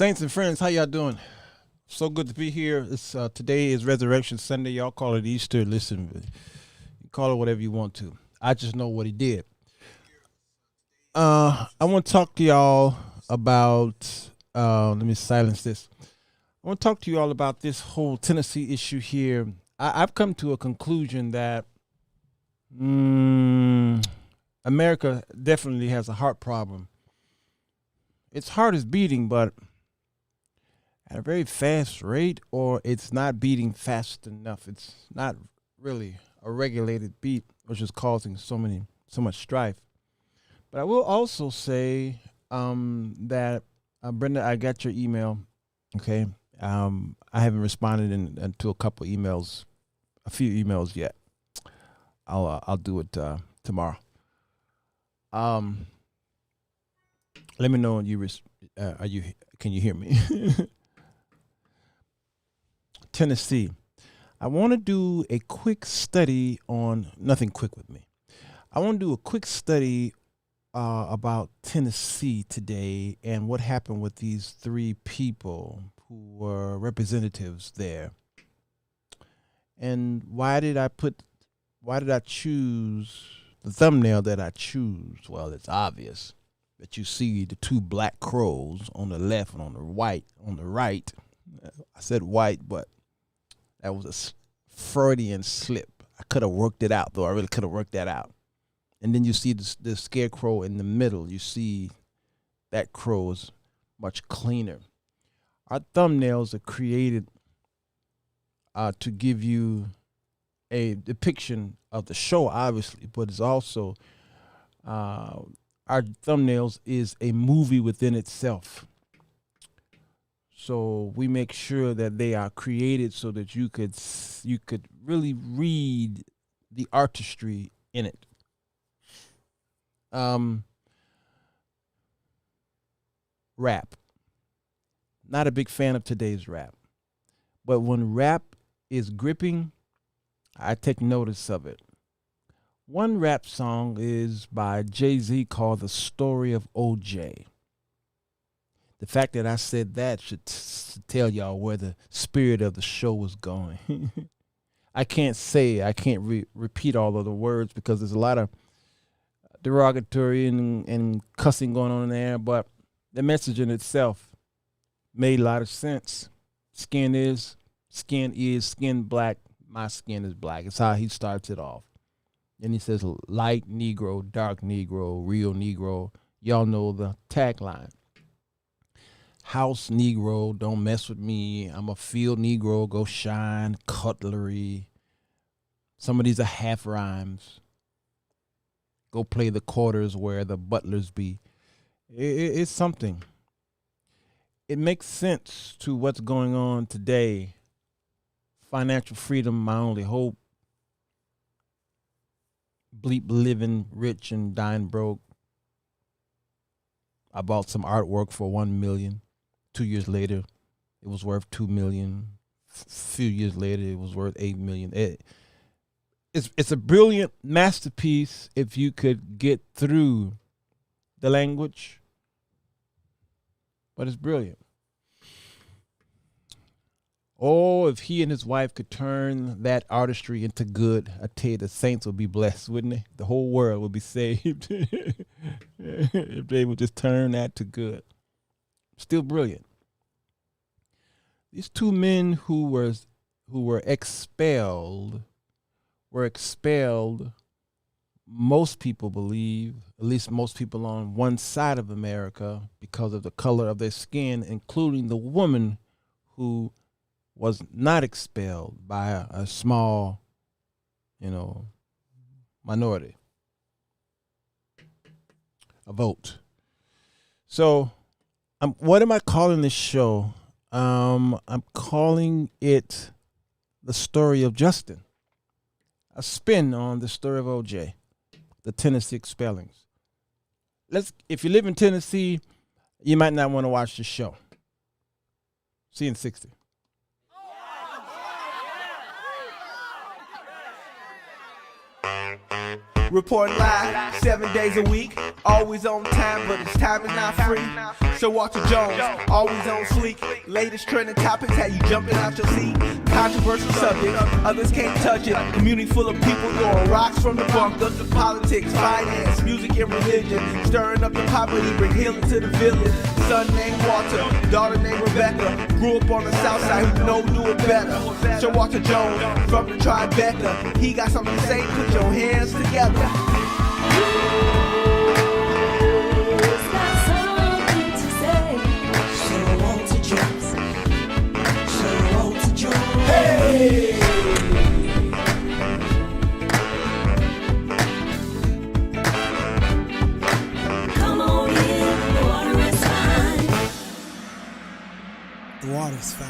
Saints and friends, how y'all doing? So good to be here. It's today is Resurrection Sunday. Y'all call it Easter. Listen, you call it whatever you want to. I just know what he did. I want to talk to y'all about. Let me silence this. I want to talk to you all about this whole Tennessee issue here. I've come to a conclusion that America definitely has a heart problem. Its heart is beating, but at a very fast rate, or it's not beating fast enough. It's not really a regulated beat, which is causing so much strife. But I will also say that Brenda, I got your email. Okay, I haven't responded to a couple emails, a few emails yet. I'll do it tomorrow. Let me know when are you can you hear me? Tennessee. I want to do a quick study on nothing quick with me. I want to do a quick study about Tennessee today and what happened with these three people who were representatives there. And why did I choose the thumbnail that I choose? Well, it's obvious that you see the two black crows on the left and on the right. I said white, but that was a Freudian slip. I could have worked it out, though. I really could have worked that out. And then you see the scarecrow in the middle. You see that crow is much cleaner. Our thumbnails are created to give you a depiction of the show, obviously, but it's also our thumbnails is a movie within itself. So we make sure that they are created so that you could really read the artistry in it. Rap. Not a big fan of today's rap. But when rap is gripping, I take notice of it. One rap song is by Jay-Z called The Story of OJ. The fact that I said that should tell y'all where the spirit of the show was going. I can't repeat all of the words because there's a lot of derogatory and cussing going on in there, but the message in itself made a lot of sense. Skin black, my skin is black. It's how he starts it off. And he says light Negro, dark Negro, real Negro. Y'all know the tagline. House Negro, don't mess with me. I'm a field Negro, go shine, cutlery. Some of these are half rhymes. Go play the quarters where the butlers be. It's something. It makes sense to what's going on today. Financial freedom, my only hope. Bleep living rich and dying broke. I bought some artwork for $1 million. 2 years later, it was worth $2 million. Few years later, it was worth $8 million. It's a brilliant masterpiece if you could get through the language, but it's brilliant. Oh, if he and his wife could turn that artistry into good, I tell you, the saints would be blessed, wouldn't they? The whole world would be saved if they would just turn that to good. Still brilliant. These two men who were expelled were expelled. Most people believe, at least most people on one side of America, because of the color of their skin, including the woman who was not expelled by a small, minority, a vote. So, what am I calling this show? I'm calling it The Story of Justin, a spin on the story of OJ, the Tennessee Expellings. If you live in Tennessee, you might not want to watch the show. See you in 60. Report live 7 days a week. Always on time, but his time is not free. Sirwalterj Jones, always on fleek. Latest trending topics, how you jumping out your seat. Controversial subjects, others can't touch it. Community full of people throwing rocks from the bunkers. Politics, finance, music, and religion. Stirring up the poverty, bring healing to the village. Son named Walter, daughter named Rebecca. Grew up on the south side, who knew it better. Sirwalterj Jones, from the Tribeca. He got something to say, put your hands together. Come on in, the water is fine. The water's fine.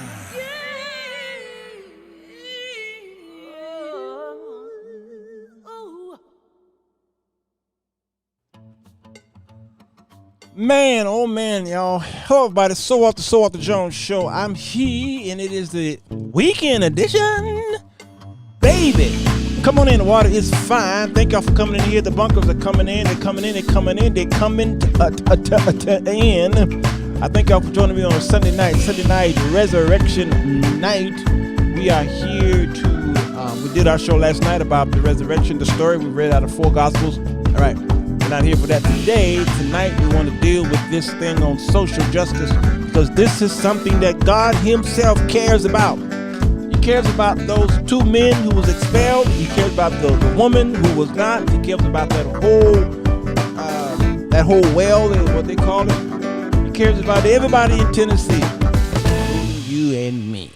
Man, oh man, y'all. Hello, everybody. Sirwalterj Jones Show. I'm he, and it is the weekend edition. Baby, come on in. The water is fine. Thank y'all for coming in here. The bunkers are coming in. They're coming in. They're coming in. They're coming in. I thank y'all for joining me on a Sunday night, Resurrection Night. We are here to, we did our show last night about the resurrection, the story. We read out of 4 Gospels. All right. Not here for that today. Tonight we want to deal with this thing on social justice, because this is something that God himself cares about. He cares about those 2 men who was expelled. He cares about the woman who was not. He cares about that whole well, what they call it. He cares about everybody in Tennessee, you and me.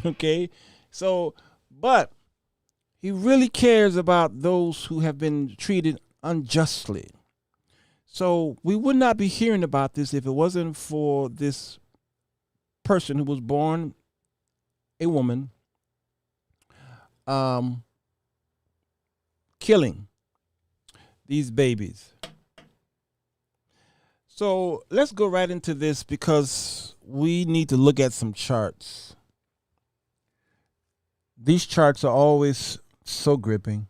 Okay, so but he really cares about those who have been treated unjustly. So we would not be hearing about this if it wasn't for this person who was born a woman, killing these babies. So let's go right into this, because we need to look at some charts. These charts are always so gripping.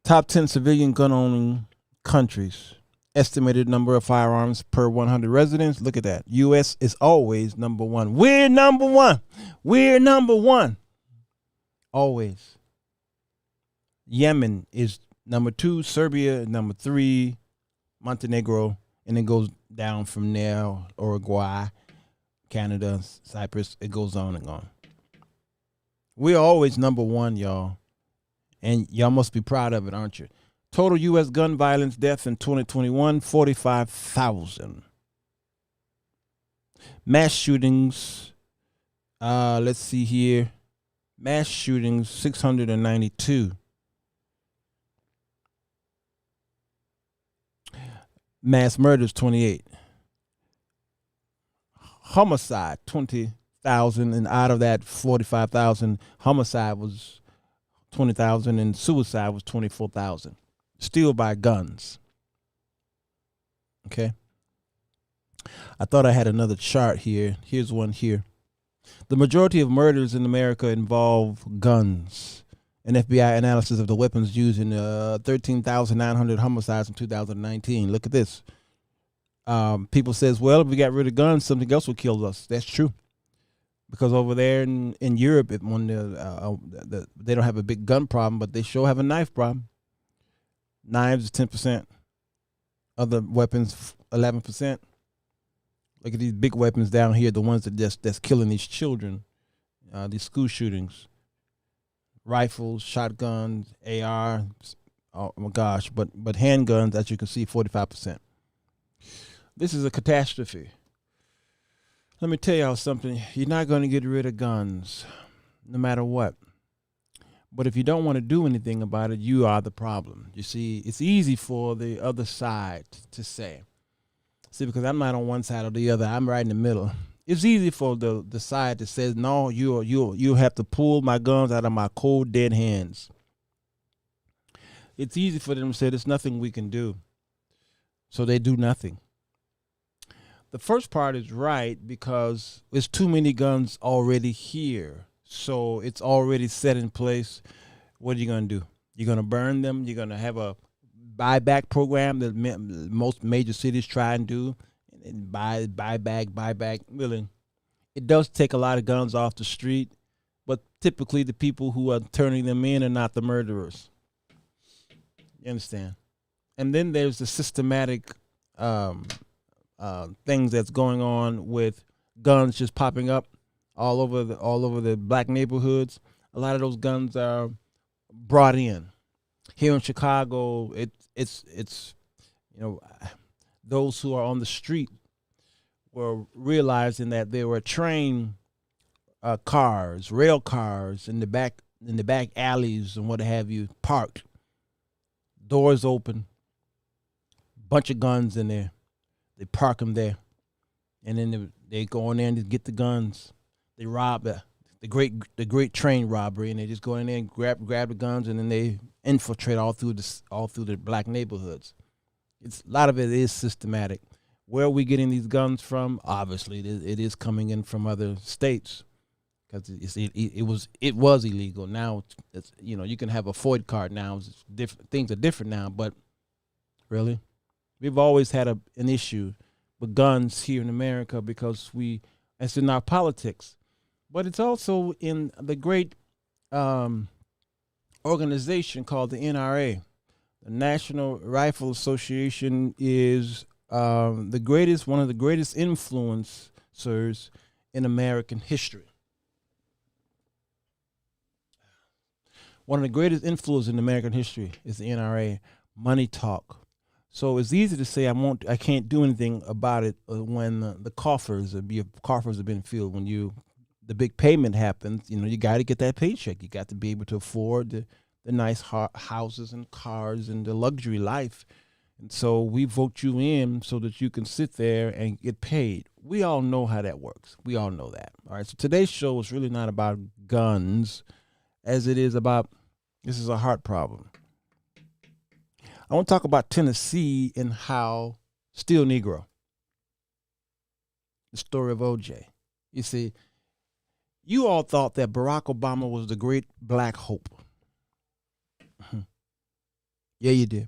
Top 10 civilian gun-owning countries. Estimated number of firearms per 100 residents. Look at that. U.S. is always number 1. We're number 1. We're number 1. Always. Yemen is number 2. Serbia number 3. Montenegro. And it goes down from there. Uruguay, Canada, Cyprus. It goes on and on. We're always number 1, y'all. And y'all must be proud of it, aren't you? Total U.S. gun violence deaths in 2021, 45,000. Mass shootings, let's see here. Mass shootings, 692. Mass murders, 28. Homicide, 20,000. And out of that 45,000, homicide was 20,000 and suicide was 24,000. Still by guns. Okay. I thought I had another chart here. Here's one here. The majority of murders in America involve guns. An FBI analysis of the weapons used in 13,900 homicides in 2019. Look at this. People says, well, if we got rid of guns, something else would kill us. That's true. Because over there in Europe, they don't have a big gun problem, but they sure have a knife problem. Knives, 10%. Other weapons, 11%. Look at these big weapons down here, the ones that's killing these children, these school shootings. Rifles, shotguns, AR, oh my gosh, but handguns, as you can see, 45%. This is a catastrophe. Let me tell y'all something. You're not going to get rid of guns, no matter what. But if you don't want to do anything about it, you are the problem. You see, it's easy for the other side to say. See, because I'm not on one side or the other. I'm right in the middle. It's easy for the side that says, no, you have to pull my guns out of my cold, dead hands. It's easy for them to say there's nothing we can do. So they do nothing. The first part is right, because there's too many guns already here. So it's already set in place. What are you going to do? You're going to burn them. You're going to have a buyback program that most major cities try and do. And buy back. Really, it does take a lot of guns off the street, but typically the people who are turning them in are not the murderers. You understand? And then there's the systematic things that's going on with guns just popping up all over the black neighborhoods. A lot of those guns are brought in. Here in Chicago, it's those who are on the street were realizing that there were train cars, rail cars in the back alleys and what have you, parked, doors open, bunch of guns in there. They park them there, and then they go in there and get the guns. They rob the great train robbery, and they just go in there and grab the guns, and then they infiltrate all through the black neighborhoods. A lot of it is systematic. Where are we getting these guns from? Obviously, it is coming in from other states because it was illegal. Now it's you can have a FOID card now. It's different. Things are different now, but really, we've always had an issue with guns here in America because it's in our politics. But it's also in the great organization called the NRA. The National Rifle Association is one of the greatest influencers in American history. One of the greatest influences in American history is the NRA. Money talk. So it's easy to say I can't do anything about it when the coffers have been filled. When the big payment happens, you got to get that paycheck. You got to be able to afford the nice houses and cars and the luxury life. And so we vote you in so that you can sit there and get paid. We all know how that works. We all know that. All right. So today's show is really not about guns as it is about, this is a heart problem. I want to talk about Tennessee and how Still Negro, the story of OJ. You see, you all thought that Barack Obama was the great black hope. Yeah, you did.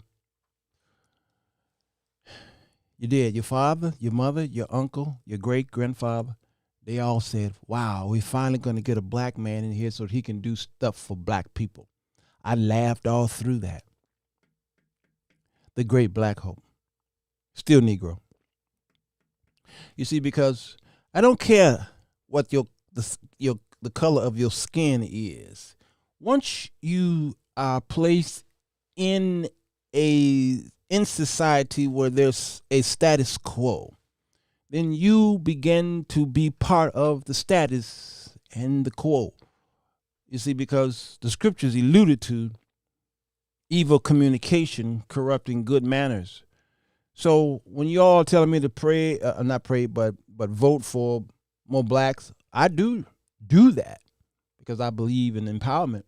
You did. Your father, your mother, your uncle, your great-grandfather, they all said, wow, we're finally going to get a black man in here so that he can do stuff for black people. I laughed all through that. The great black hope. Still Negro. You see, because I don't care what the color of your skin is. Once you are placed in society where there's a status quo, then you begin to be part of the status and the quo. You see, because the scriptures alluded to evil communication corrupting good manners. So when you all telling me to pray, not pray, but vote for more blacks, I do that because I believe in empowerment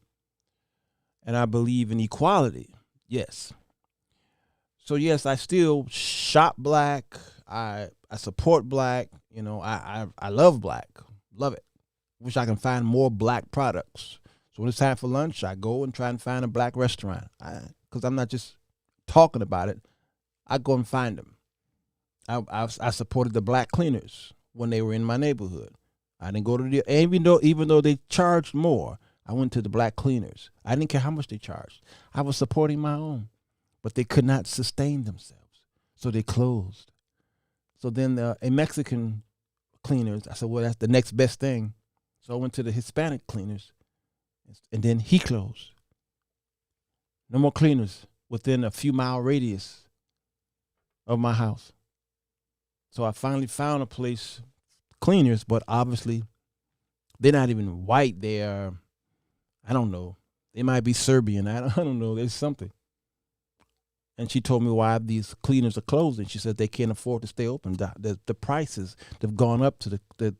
and I believe in equality. Yes. So yes, I still shop black. I support black. I love black. Love it. Wish I can find more black products. So when it's time for lunch, I go and try and find a black restaurant. Because I'm not just talking about it. I go and find them. I supported the black cleaners when they were in my neighborhood. I didn't go to even though they charged more, I went to the black cleaners. I didn't care how much they charged. I was supporting my own, but they could not sustain themselves, so they closed. So then a Mexican cleaners, I said, well, that's the next best thing. So I went to the Hispanic cleaners, and then he closed. No more cleaners within a few mile radius of my house. So I finally found a place, cleaners, but obviously they're not even white. They are, I don't know. They might be Serbian. I don't know. There's something. And she told me why these cleaners are closing. She said they can't afford to stay open. The prices have gone up to the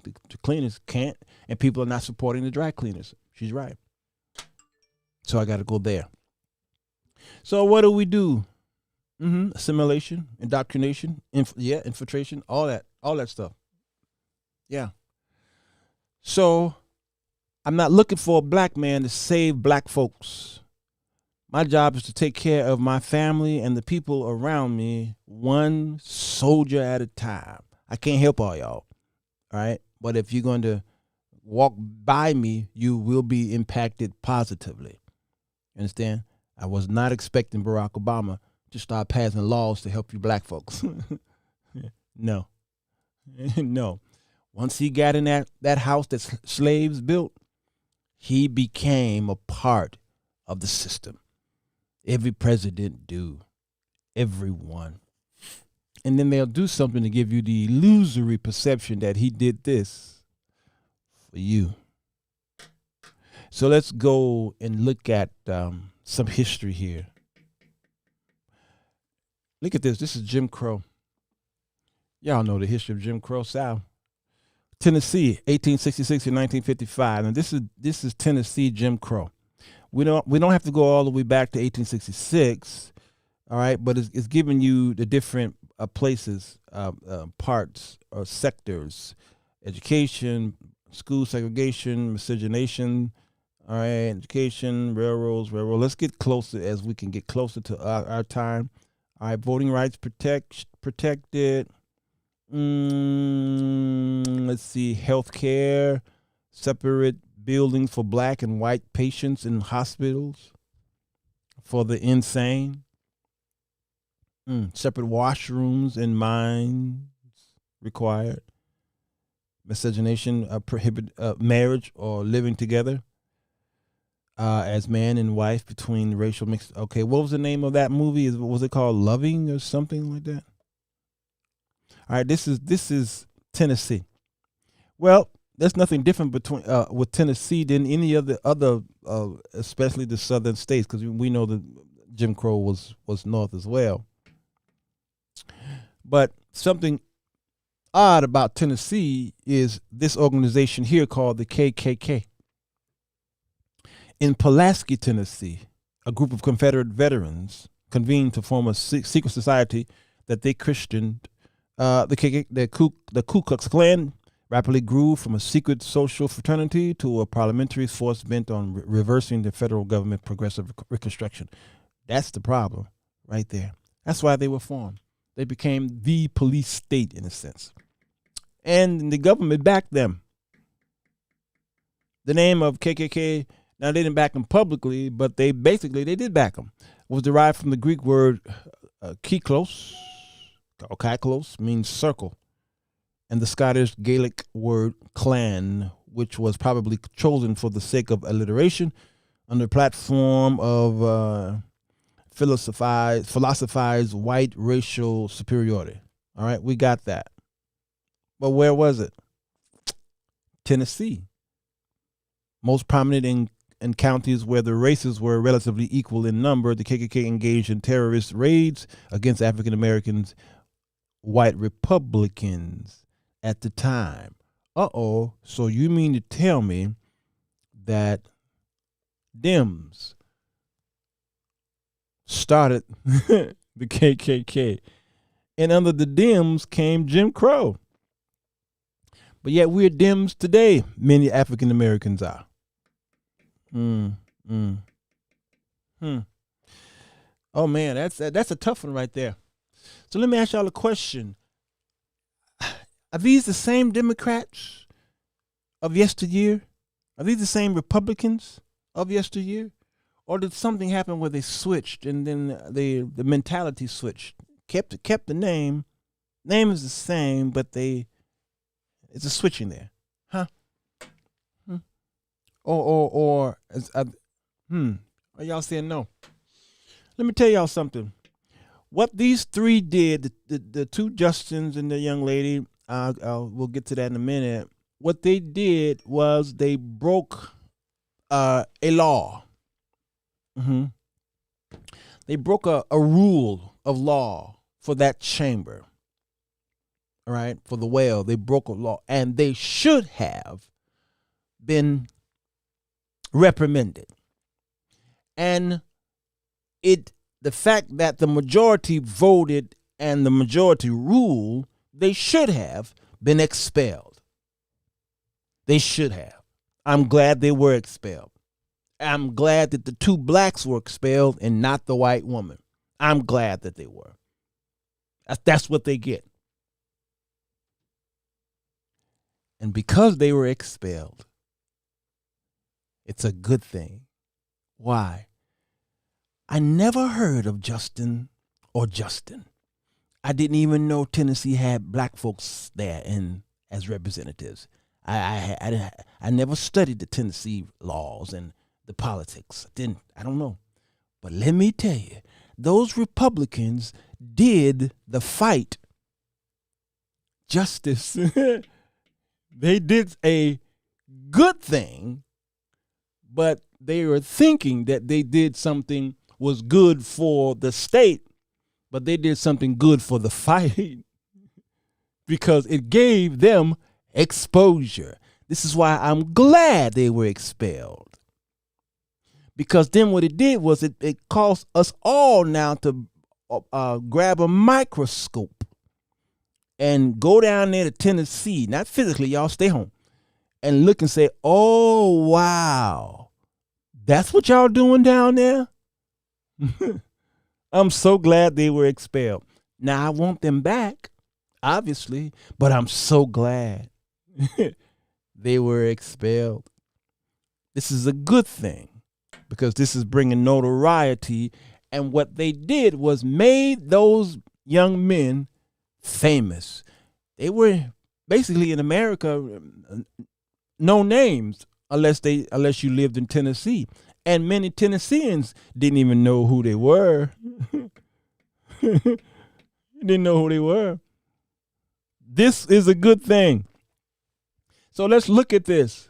cleaners can't, and people are not supporting the dry cleaners. She's right. So I got to go there. So what do? Assimilation, indoctrination, infiltration, all that stuff. Yeah. So I'm not looking for a black man to save black folks. My job is to take care of my family and the people around me, one soldier at a time. I can't help all y'all, all right? But if you're going to walk by me, you will be impacted positively. Understand? I was not expecting Barack Obama to start passing laws to help you black folks. No. No. Once he got in that house that slaves built, he became a part of the system. Every president do. Everyone. And then they'll do something to give you the illusory perception that he did this for you. So let's go and look at some history here. Look at this. This is Jim Crow. Y'all know the history of Jim Crow South. Tennessee, 1866 to 1955. And this is Tennessee Jim Crow. We don't have to go all the way back to 1866, all right? But it's giving you the different places, parts or sectors: education, school segregation, miscegenation, all right, education, railroads. Let's get closer as we can get closer to our time. All right, voting rights protected. Let's see, healthcare, separate buildings for black and white patients in hospitals for the insane. Separate washrooms in mines required. Miscegenation, prohibit marriage or living together as man and wife between racial mix. Okay, what was the name of that movie? Was it called Loving or something like that? All right, this is Tennessee. Well, there's nothing different between with Tennessee than any other especially the southern states, because we know that Jim Crow was north as well. But something odd about Tennessee is this organization here called the KKK. In Pulaski, Tennessee, a group of Confederate veterans convened to form a secret society that they christened the Ku Klux Klan. Rapidly grew from a secret social fraternity to a parliamentary force bent on reversing the federal government progressive reconstruction. That's the problem right there. That's why they were formed. They became the police state in a sense. And the government backed them. The name of KKK, now they didn't back them publicly, but they did back them, was derived from the Greek word kiklos, or kaiklos, means circle, and the Scottish Gaelic word clan, which was probably chosen for the sake of alliteration under the platform of philosophized white racial superiority. All right, we got that. But where was it? Tennessee. Most prominent in counties where the races were relatively equal in number, the KKK engaged in terrorist raids against African Americans, white Republicans at the time. So you mean to tell me that Dems started the KKK, and under the Dems came Jim Crow? But yet we're Dems today. Many African Americans are. Oh man, that's a tough one right there. So let me ask y'all a question. Are these the same Democrats of yesteryear? Are these the same Republicans of yesteryear? Or did something happen where they switched and then the mentality switched? Kept the name. Name is the same, but it's a switching there. Huh? Are y'all saying no? Let me tell y'all something. What these three did, the two Justins and the young lady, we'll get to that in a minute. What they did was they broke a law. They broke a rule of law for that chamber. All right, for the well, they broke a law, and they should have been reprimanded. And the fact that the majority voted and the majority ruled, they should have been expelled. They should have. I'm glad they were expelled. I'm glad that the 2 blacks were expelled and not the white woman. I'm glad that they were. That's what they get. And because they were expelled, it's a good thing. Why? I never heard of Justin or Justin. I didn't even know Tennessee had black folks there as representatives. I never studied the Tennessee laws and the politics. I don't know. But let me tell you, those Republicans did the fight justice. They did a good thing, but they were thinking that they did something was good for the state, but they did something good for the fight because it gave them exposure. This is why I'm glad they were expelled. Because then what it did was it caused us all now to grab a microscope and go down there to Tennessee, not physically, y'all stay home, and look and say, oh, wow, that's what y'all doing down there? I'm so glad they were expelled. Now, I want them back, obviously, but I'm so glad they were expelled. This is a good thing because this is bringing notoriety. And what they did was made those young men famous. They were basically in America no names unless you lived in Tennessee. And many Tennesseans didn't even know who they were. Didn't know who they were. This is a good thing. So let's look at this.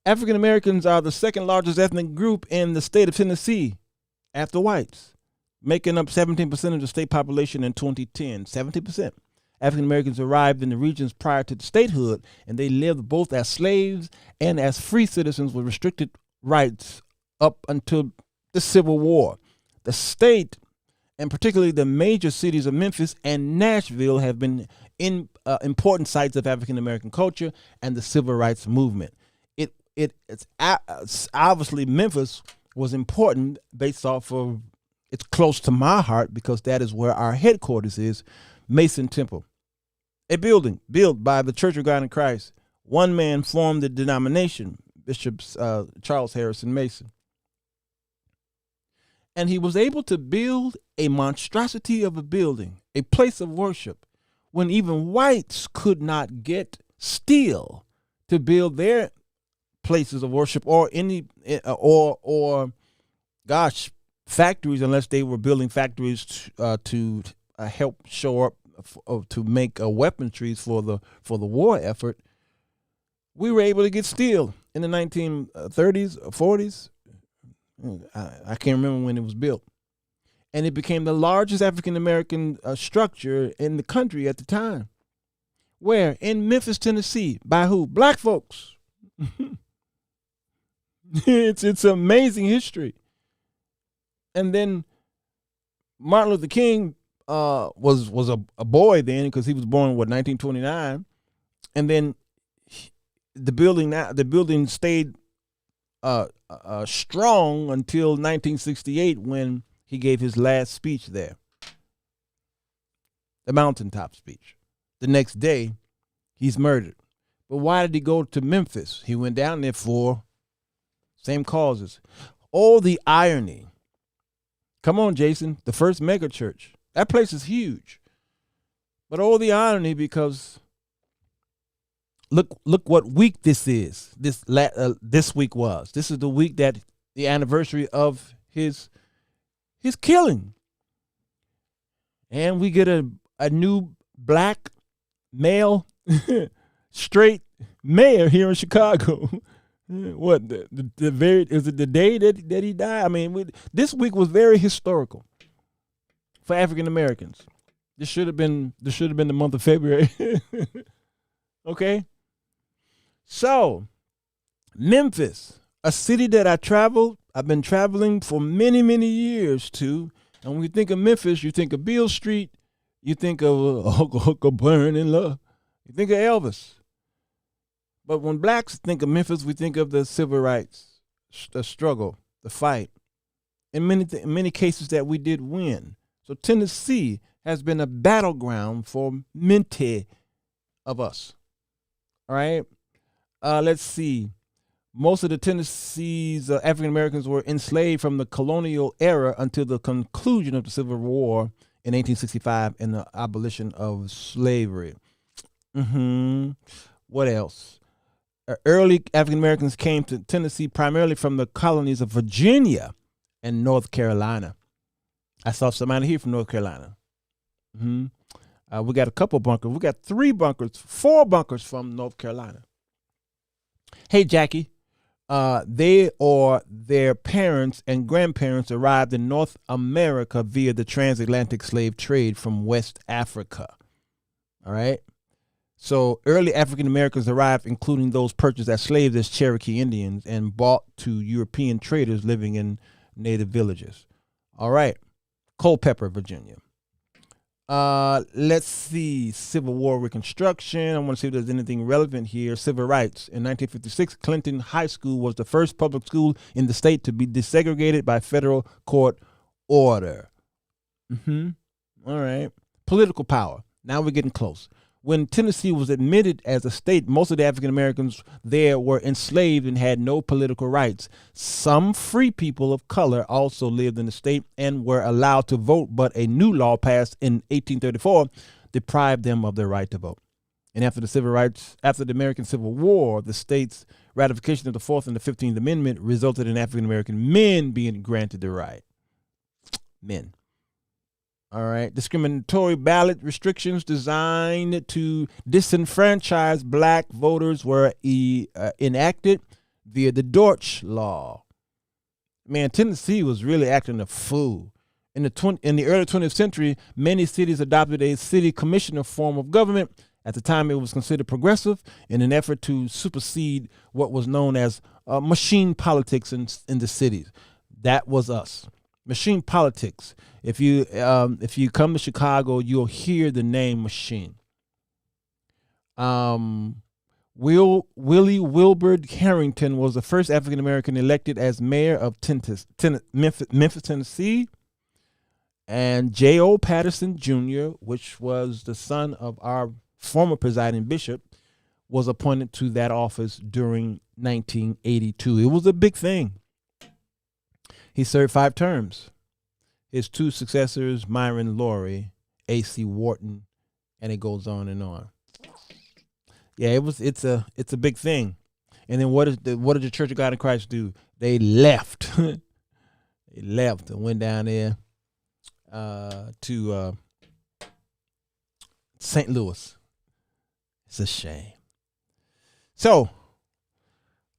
African Americans are the second largest ethnic group in the state of Tennessee after whites, making up 17% of the state population in 2010. 70%. African Americans arrived in the regions prior to statehood, and they lived both as slaves and as free citizens with restricted rights up until the Civil War. The state, and particularly the major cities of Memphis and Nashville, have been important sites of African American culture and the civil rights movement. It's obviously Memphis was important based off of, it's close to my heart because that is where our headquarters is, Mason Temple. A building built by the Church of God in Christ. One man formed the denomination, Bishop Charles Harrison Mason. And he was able to build a monstrosity of a building, a place of worship, when even whites could not get steel to build their places of worship or factories, unless they were building factories to help shore up to make weaponry for the war effort. We were able to get steel in the 1930s, 40s. I can't remember when it was built. And it became the largest African-American structure in the country at the time. Where? In Memphis, Tennessee. By who? Black folks. It's amazing history. And then Martin Luther King was a boy then because he was born in 1929. And then the building stayed strong until 1968 when he gave his last speech there, the mountaintop speech. The next day, he's murdered. But why did he go to Memphis? He went down there for same causes. Oh, the irony. Come on, Jason, the first mega church. That place is huge. But oh, the irony, because look what week this is. This week was. This is the week that the anniversary of his killing. And we get a new black male straight mayor here in Chicago. What the very is it the day that he died? I mean, this week was very historical for African Americans. This should have been the month of February. Okay. So, Memphis, a city that I've been traveling for many, many years to. And when you think of Memphis, you think of Beale Street, you think of a burning love, you think of Elvis. But when blacks think of Memphis, we think of the civil rights struggle the fight. In many cases that we did win. So Tennessee has been a battleground for many of us. All right. Let's see. Most of the Tennessee's African Americans were enslaved from the colonial era until the conclusion of the Civil War in 1865 and the abolition of slavery. What else? Early African Americans came to Tennessee primarily from the colonies of Virginia and North Carolina. I saw somebody here from North Carolina. We got a couple bunkers. We got 4 bunkers from North Carolina. Hey, Jackie. They or their parents and grandparents arrived in North America via the transatlantic slave trade from West Africa. All right. So early African Americans arrived, including those purchased as slaves as Cherokee Indians and bought to European traders living in native villages. All right. Culpeper, Virginia. Let's see. Civil War Reconstruction. I want to see if there's anything relevant here. Civil rights. In 1956, Clinton High School was the first public school in the state to be desegregated by federal court order. All right. Political power. Now we're getting close. When Tennessee was admitted as a state, most of the African Americans there were enslaved and had no political rights. Some free people of color also lived in the state and were allowed to vote, but a new law passed in 1834 deprived them of their right to vote. And after the American Civil War, the state's ratification of the 4th and the 15th Amendment resulted in African American men being granted the right. Men. All right. Discriminatory ballot restrictions designed to disenfranchise black voters were enacted via the Dorch Law. Man, Tennessee was really acting a fool. In the early 20th century, many cities adopted a city commissioner form of government. At the time, it was considered progressive in an effort to supersede what was known as machine politics in the cities. That was us. Machine politics. If you come to Chicago, you'll hear the name machine. Willie Wilbur Harrington was the first African American elected as mayor of Memphis, Tennessee, and J.O. Patterson Jr., which was the son of our former presiding bishop, was appointed to that office during 1982. It was a big thing. He served 5 terms. His 2 successors, Myron Laurie, A.C. Wharton, and it goes on and on. Yeah, it's a big thing. And then what did the Church of God in Christ do? They left. They left and went down there to St. Louis. It's a shame. So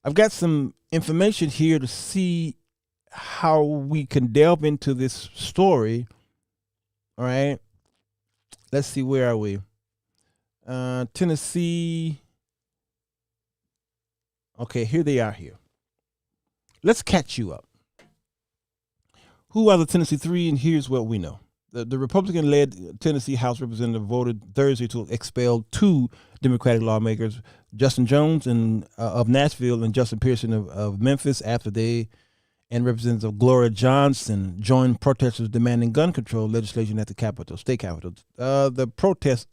I've got some information here to see how we can delve into this story. All right. Let's see, where are we? Tennessee. Okay, here they are here. Let's catch you up. Who are the Tennessee Three? And here's what we know. The Republican-led Tennessee House Representative voted Thursday to expel 2 Democratic lawmakers, Justin Jones of Nashville and Justin Pearson of Memphis, after they and Representative Gloria Johnson joined protesters demanding gun control legislation at the state capitol. The protest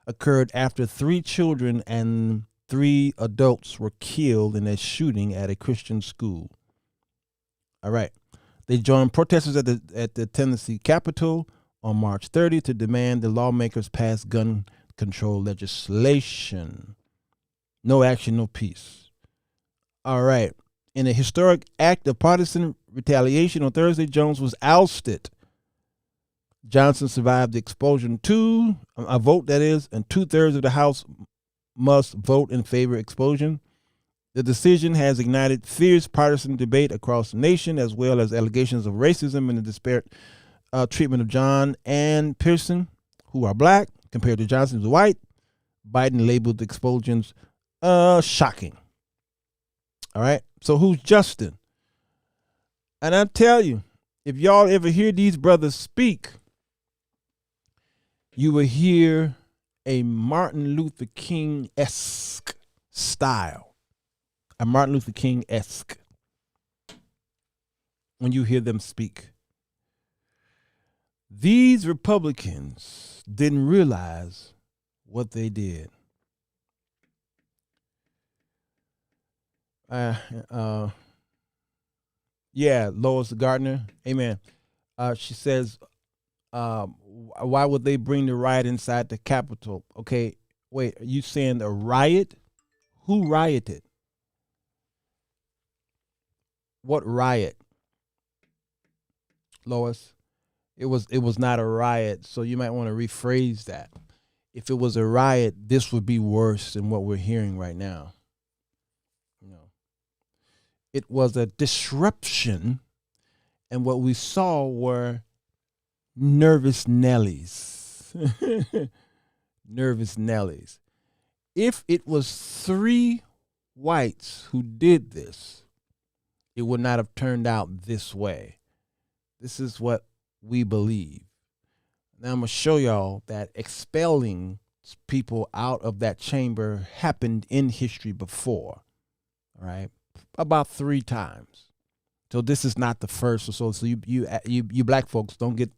occurred after 3 children and 3 adults were killed in a shooting at a Christian school. All right. They joined protesters at the Tennessee Capitol on March 30 to demand the lawmakers pass gun control legislation. No action, no peace. All right. In a historic act of partisan retaliation on Thursday, Jones was ousted. Johnson survived the expulsion a vote, that is, and 2/3 of the House must vote in favor of expulsion. The decision has ignited fierce partisan debate across the nation, as well as allegations of racism and the disparate treatment of John and Pearson, who are black, compared to Johnson, who's white. Biden labeled the expulsions shocking. All right. So who's Justin? And I tell you, if y'all ever hear these brothers speak, you will hear a Martin Luther King-esque style. A Martin Luther King-esque. when you hear them speak. These Republicans didn't realize what they did. Yeah, Lois Gardner. Amen. She says, why would they bring the riot inside the Capitol? Okay, wait, are you saying a riot? Who rioted? What riot, Lois? It was not a riot, so you might want to rephrase that. If it was a riot, this would be worse than what we're hearing right now. It was a disruption, and what we saw were nervous Nellies. Nervous Nellies. If it was 3 whites who did this, it would not have turned out this way. This is what we believe. Now I'm going to show y'all that expelling people out of that chamber happened in history before. All right? About 3 times. So this is not the first or so. So you black folks don't get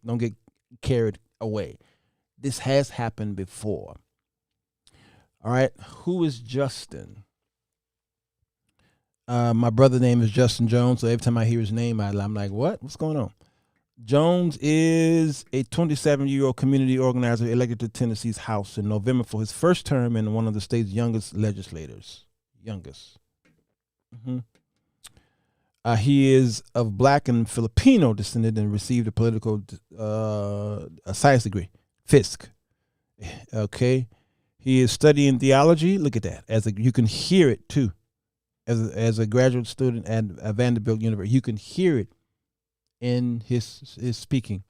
carried away. This has happened before. All right. Who is Justin? My brother's name is Justin Jones. So every time I hear his name, I'm like, what? What's going on? Jones is a 27-year-old community organizer elected to Tennessee's House in November for his first term and one of the state's youngest legislators. Mm-hmm. He is of Black and Filipino descent and received a political a science degree, Fisk. Okay, he is studying theology. Look at that. You can hear it too, as a graduate student at Vanderbilt University. You can hear it in his speaking.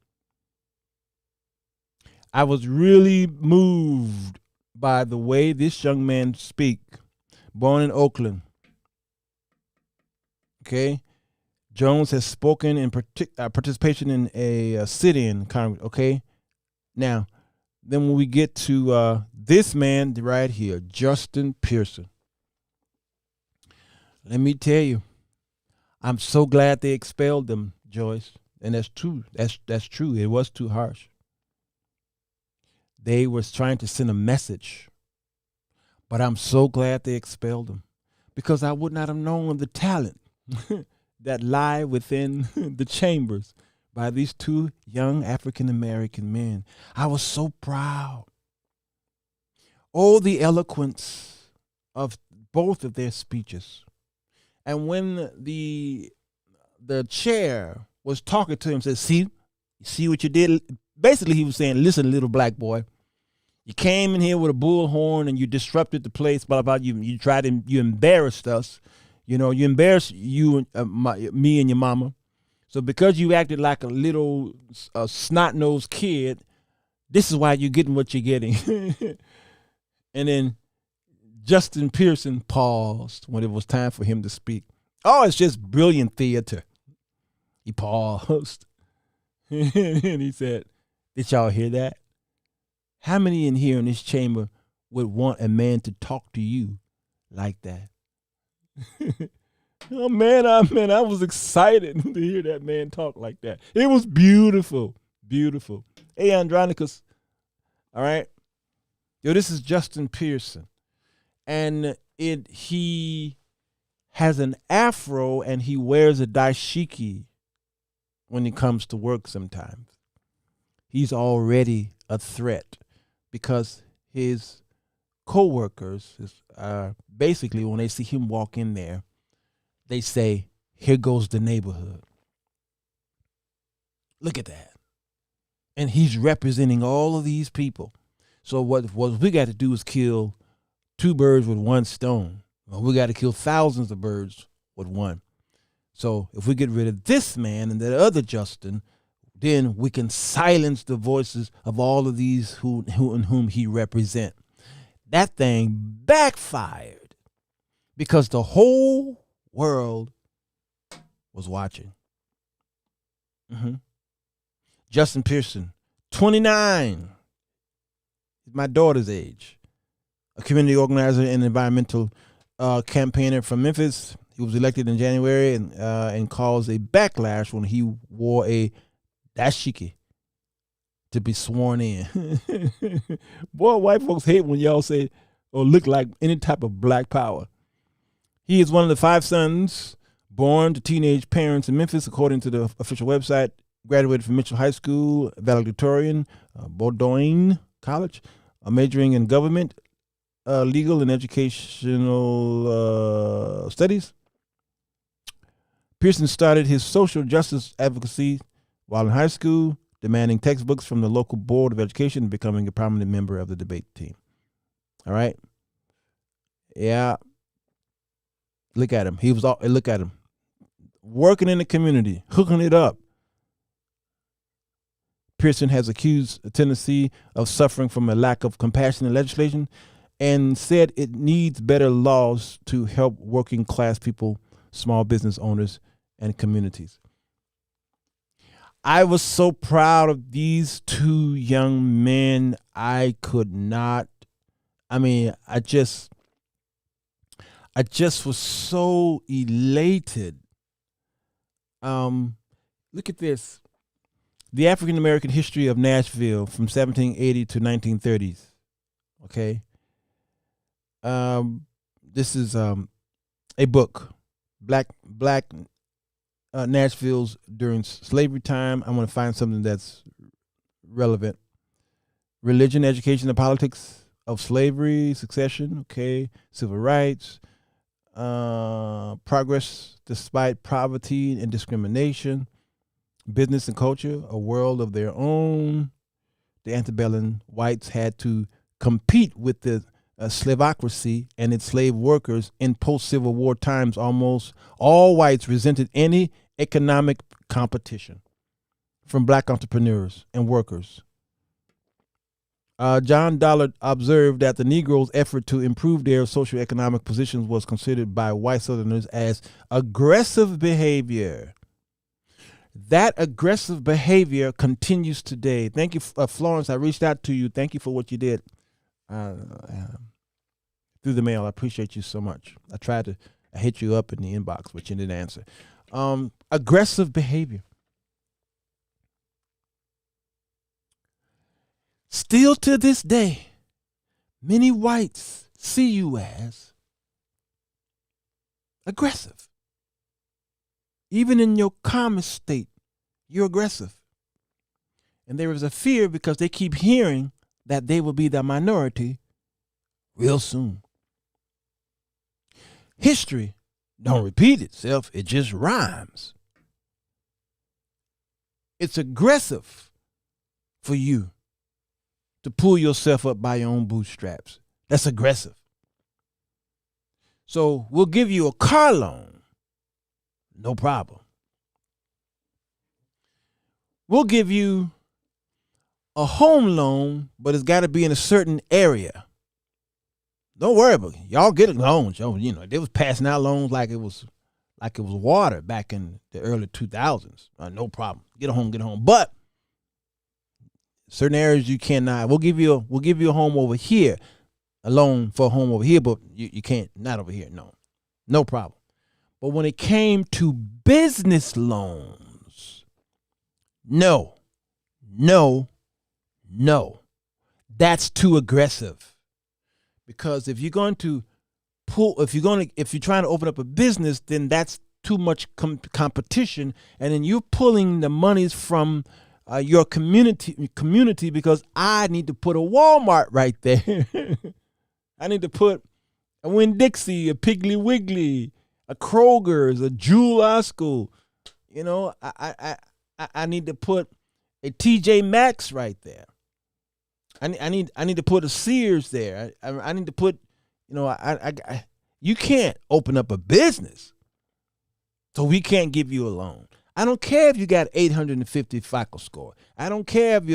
I was really moved by the way this young man speak. Born in Oakland. Okay, Jones has spoken in participation in a sit-in Congress. Okay, now then when we get to this man right here, Justin Pearson. Let me tell you, I'm so glad they expelled them, Joyce, and that's true. That's true. It was too harsh. They was trying to send a message, but I'm so glad they expelled them because I would not have known of the talent that lie within the chambers by these 2 young African-American men. I was so proud. Oh, the eloquence of both of their speeches. And when the chair was talking to him, said, see what you did? Basically, he was saying, listen, little black boy, you came in here with a bullhorn and you disrupted the place, blah, blah, blah. You tried and you embarrassed us. You know, you embarrassed me and your mama. So because you acted like a little snot-nosed kid, this is why you're getting what you're getting. And then Justin Pearson paused when it was time for him to speak. Oh, it's just brilliant theater. He paused. And he said, did y'all hear that? How many in here in this chamber would want a man to talk to you like that? Oh man, I was excited to hear that man talk like that. It was beautiful, beautiful. Hey, Andronicus, all right. Yo, this is Justin Pearson, and he has an afro and he wears a dashiki when he comes to work. Sometimes he's already a threat because his co-workers basically, when they see him walk in there, they say, here goes the neighborhood. Look at that. And he's representing all of these people. So what we got to do is kill 2 birds with 1 stone. Well, we got to kill thousands of birds with 1. So if we get rid of this man and the other Justin, then we can silence the voices of all of these whom he represent. That thing backfired because the whole world was watching. Mm-hmm. Justin Pearson, 29, my daughter's age, a community organizer and environmental campaigner from Memphis. He was elected in January and caused a backlash when he wore a dashiki to be sworn in. Boy, white folks hate when y'all say or look like any type of black power. He is one of the 5 sons born to teenage parents in Memphis, according to the official website. Graduated from Mitchell High School, valedictorian, Bowdoin College, majoring in government, legal, and educational studies. Pearson started his social justice advocacy while in high school, demanding textbooks from the local board of education and becoming a prominent member of the debate team. All right. Yeah. Look at him. Look at him. Working in the community, hooking it up. Pearson has accused Tennessee of suffering from a lack of compassion in legislation and said it needs better laws to help working class people, small business owners, and communities. I was so proud of these 2 young men. I just was so elated. Look at this. The African American history of Nashville from 1780 to 1930s. Okay. This is a book, Black Nashville's during slavery time. I'm going to find something that's relevant. Religion, education, and politics of slavery, succession, okay, civil rights, progress despite poverty and discrimination, business and culture, a world of their own. The antebellum whites had to compete with the slavocracy and its slave workers in post-Civil War times. Almost all whites resented any economic competition from black entrepreneurs and workers. John Dollard observed that the Negroes' effort to improve their socioeconomic positions was considered by white Southerners as aggressive behavior. That aggressive behavior continues today. Thank you, Florence. I reached out to you. Thank you for what you did through the mail. I appreciate you so much. I hit you up in the inbox, but you didn't answer. Aggressive behavior. Still to this day, many whites see you as aggressive. Even in your calmest state, you're aggressive. And there is a fear because they keep hearing that they will be the minority real soon. History don't repeat itself, it just rhymes. It's aggressive for you to pull yourself up by your own bootstraps. That's aggressive. So we'll give you a car loan. No problem. We'll give you a home loan, but it's got to be in a certain area. Don't worry about it. Y'all get loans. You know, they was passing out loans like it was water back in the early 2000s. No problem. Get a home. But certain areas you cannot. We'll give you a home over here, a loan for a home over here, but you can't, not over here. No problem. But when it came to business loans, no. That's too aggressive. Because if you're trying to open up a business, then that's too much competition, and then you're pulling the monies from your community because I need to put a Walmart right there. I need to put a Winn-Dixie, a Piggly Wiggly, a Kroger's, a Jewel Osco. You know, I need to put a TJ Maxx right there. I need to put a Sears there. I need to put, you can't open up a business, so we can't give you a loan. I don't care if you got 850 FICO score. I don't care if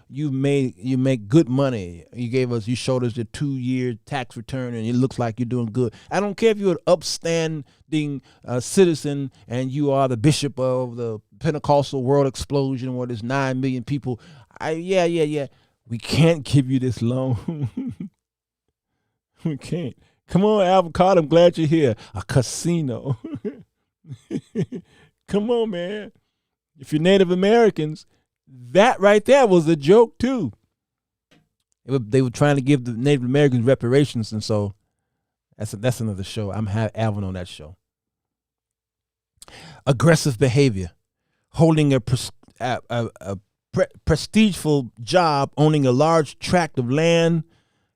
you make good money. You showed us your 2-year tax return and it looks like you're doing good. I don't care if you're an upstanding citizen and you are the bishop of the Pentecostal World Explosion where there's 9 million people. Yeah. We can't give you this loan. We can't. Come on, Avocado. I'm glad you're here. A casino. Come on, man. If you're Native Americans, that right there was a joke too. They were trying to give the Native Americans reparations, and so that's another show. I'm having on that show. Aggressive behavior, holding a prestigeful job, owning a large tract of land,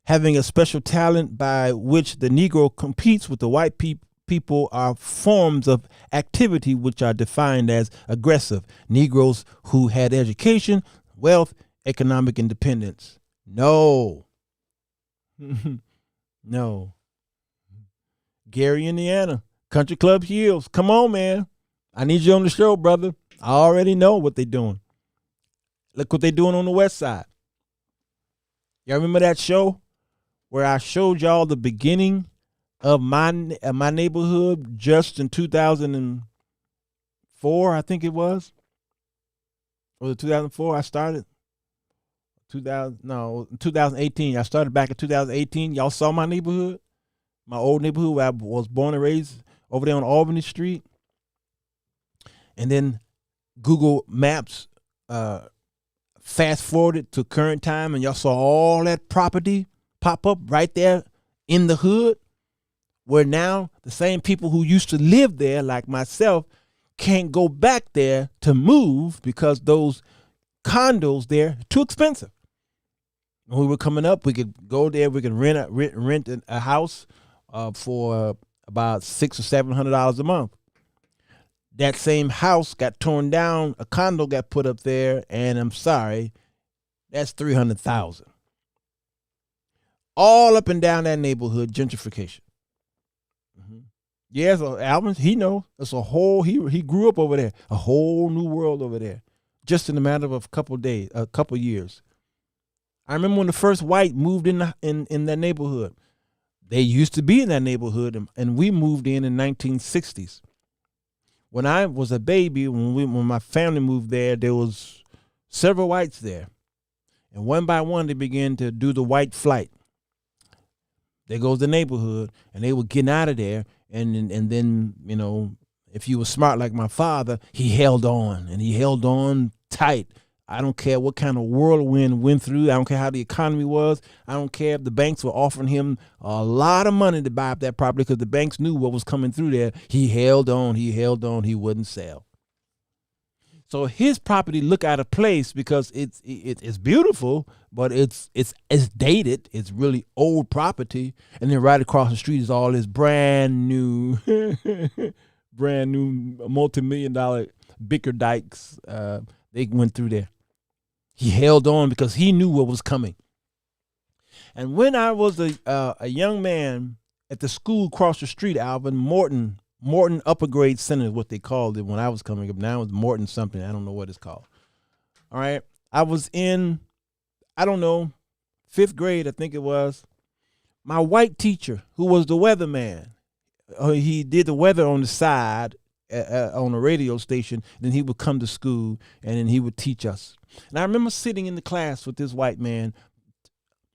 having a special talent by which the Negro competes with the white people are forms of activity which are defined as aggressive. Negroes who had education, wealth, economic independence. No. No. Gary, Indiana. Country Club Hills. Come on, man. I need you on the show, brother. I already know what they're doing. Look what they're doing on the west side. Y'all remember that show where I showed y'all the beginning of my neighborhood just in 2004, I think it was? Was it 2004 I started? 2018. I started back in 2018. Y'all saw my neighborhood? My old neighborhood where I was born and raised over there on Albany Street. And then Google Maps fast forwarded to current time, and y'all saw all that property pop up right there in the hood, where now the same people who used to live there, like myself, can't go back there to move because those condos there are too expensive. When we were coming up, we could go there, we could rent a house for about $600 or $700 a month. That same house got torn down, a condo got put up there, and I'm sorry, that's $300,000. All up and down that neighborhood, gentrification. Yeah, so Alvin, he knows. It's a whole, he grew up over there, a whole new world over there, just in a matter of a couple years. I remember when the first white moved in that neighborhood. They used to be in that neighborhood, and we moved in 1960s. When I was a baby, when my family moved there was several whites there. And one by one, they began to do the white flight. There goes the neighborhood, and they were getting out of there. And then, you know, if you were smart like my father, he held on, and he held on tight. I don't care what kind of whirlwind went through. I don't care how the economy was. I don't care if the banks were offering him a lot of money to buy up that property because the banks knew what was coming through there. He held on. He wouldn't sell. So his property look out of place because it's beautiful, but it's dated. It's really old property. And then right across the street is all this brand new multi-million-dollar Bickerdikes. They went through there. He held on because he knew what was coming. And when I was a young man at the school across the street, Alvin, Morton Upper Grade Center is what they called it when I was coming up. Now it's Morton something. I don't know what it's called. All right. I was in, I don't know, 5th grade, I think it was. My white teacher, who was the weatherman, he did the weather on the side on a radio station. Then he would come to school and then he would teach us. And I remember sitting in the class with this white man,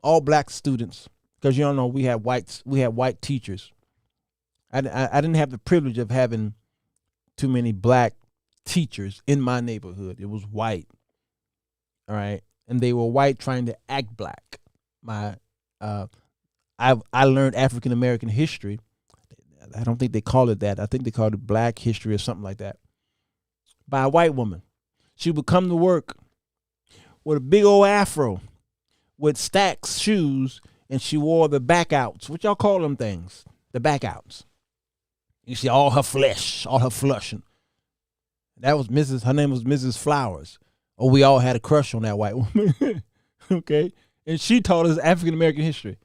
all black students, because you don't know we had white teachers. I didn't have the privilege of having too many black teachers in my neighborhood. It was white, all right, and they were white trying to act black. I learned African American history. I don't think they call it that. I think they called it Black history or something like that. By a white woman. She would come to work with a big old afro, with Stax shoes, and she wore the back outs. What y'all call them things? The back outs. You see all her flesh, all her flushing. That was her name was Mrs. Flowers. Oh, we all had a crush on that white woman. Okay? And she taught us African American history.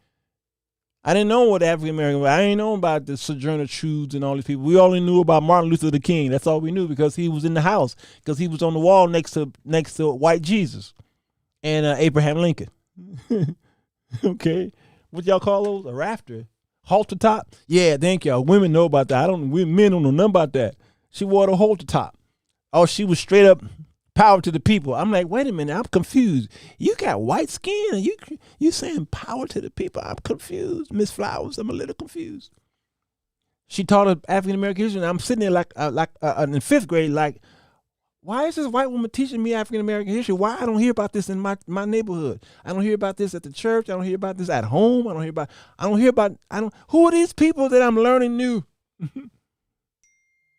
I didn't know what African American was. I didn't know about the Sojourner Truths and all these people. We only knew about Martin Luther King. That's all we knew because he was in the house, because he was on the wall next to white Jesus and Abraham Lincoln. Okay. What y'all call those? A rafter? Halter top? Yeah, thank y'all. Women know about that. Men don't know nothing about that. She wore the halter top. Oh, she was straight up power to the people. I'm like, wait a minute, I'm confused. You got white skin and you saying power to the people? I'm confused. Miss Flowers, I'm a little confused. she taught us African American history, and I'm sitting there like in fifth grade, like, why is this white woman teaching me African American history? Why I don't hear about this in my neighborhood? I don't hear about this at the church. I don't hear about this at home. I don't. Who are these people that I'm learning new?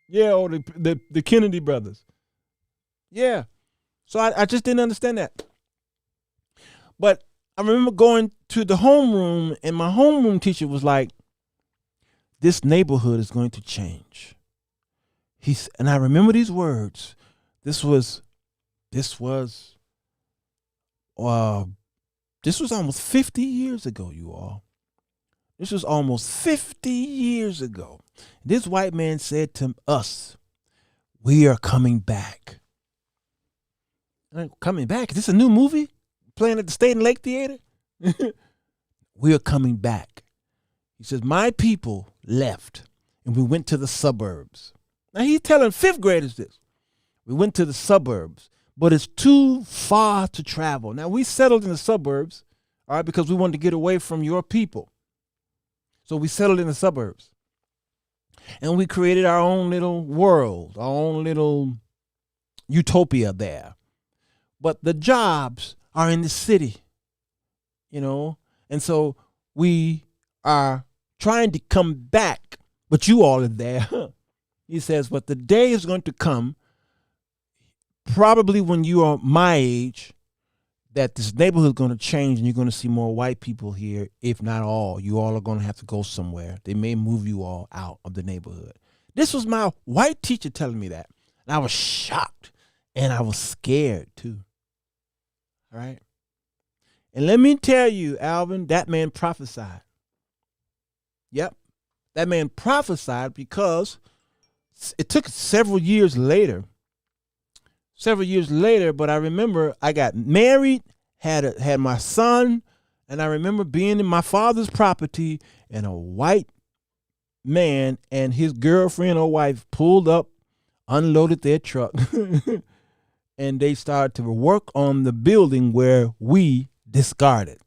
Yeah, or the Kennedy brothers. Yeah. So I just didn't understand that. But I remember going to the homeroom, and my homeroom teacher was like, this neighborhood is going to change. And I remember these words. This was almost 50 years ago, you all. This was almost 50 years ago. This white man said to us, we are coming back. Coming back? Is this a new movie playing at the State and Lake Theater? We are coming back. He says, my people left and we went to the suburbs. Now he's telling fifth graders this. We went to the suburbs, but it's too far to travel. Now we settled in the suburbs, all right, because we wanted to get away from your people. So we settled in the suburbs. And we created our own little world, our own little utopia there. But the jobs are in the city, you know. And so we are trying to come back, but you all are there. He says, but the day is going to come, probably when you are my age, that this neighborhood is going to change and you're going to see more white people here, if not all. You all are going to have to go somewhere. They may move you all out of the neighborhood. This was my white teacher telling me that. And I was shocked and I was scared too. All right. And let me tell you, Alvin, that man prophesied. Yep. That man prophesied because it took several years later, but I remember I got married, had my son, and I remember being in my father's property, and a white man and his girlfriend or wife pulled up, unloaded their truck, and they started to work on the building where we discarded.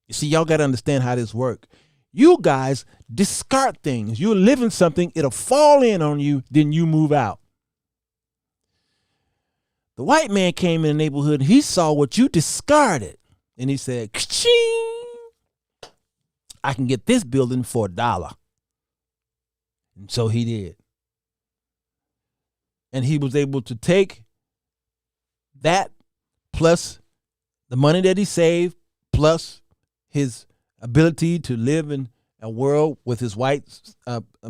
You see, y'all got to understand how this works. You guys discard things. You're living something, it'll fall in on you, then you move out. The white man came in the neighborhood and he saw what you discarded. And he said, ka-ching, I can get this building for $1. And so he did. And he was able to take that plus the money that he saved, plus his ability to live in a world with his white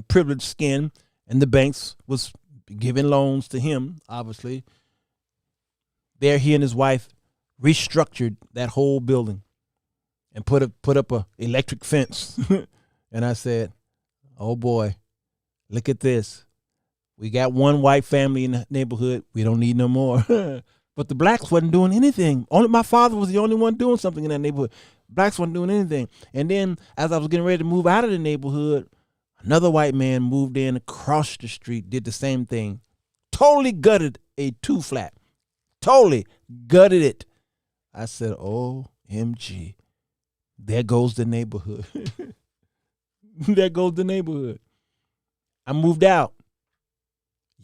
privileged skin, and the banks was giving loans to him, obviously. There he and his wife restructured that whole building and put up a electric fence. And I said, oh boy, look at this. We got one white family in the neighborhood. We don't need no more. But the blacks wasn't doing anything. Only my father was the only one doing something in that neighborhood. Blacks wasn't doing anything. And then as I was getting ready to move out of the neighborhood, another white man moved in across the street, did the same thing. Totally gutted a 2-flat. Totally gutted it. I said, OMG. There goes the neighborhood. There goes the neighborhood. I moved out.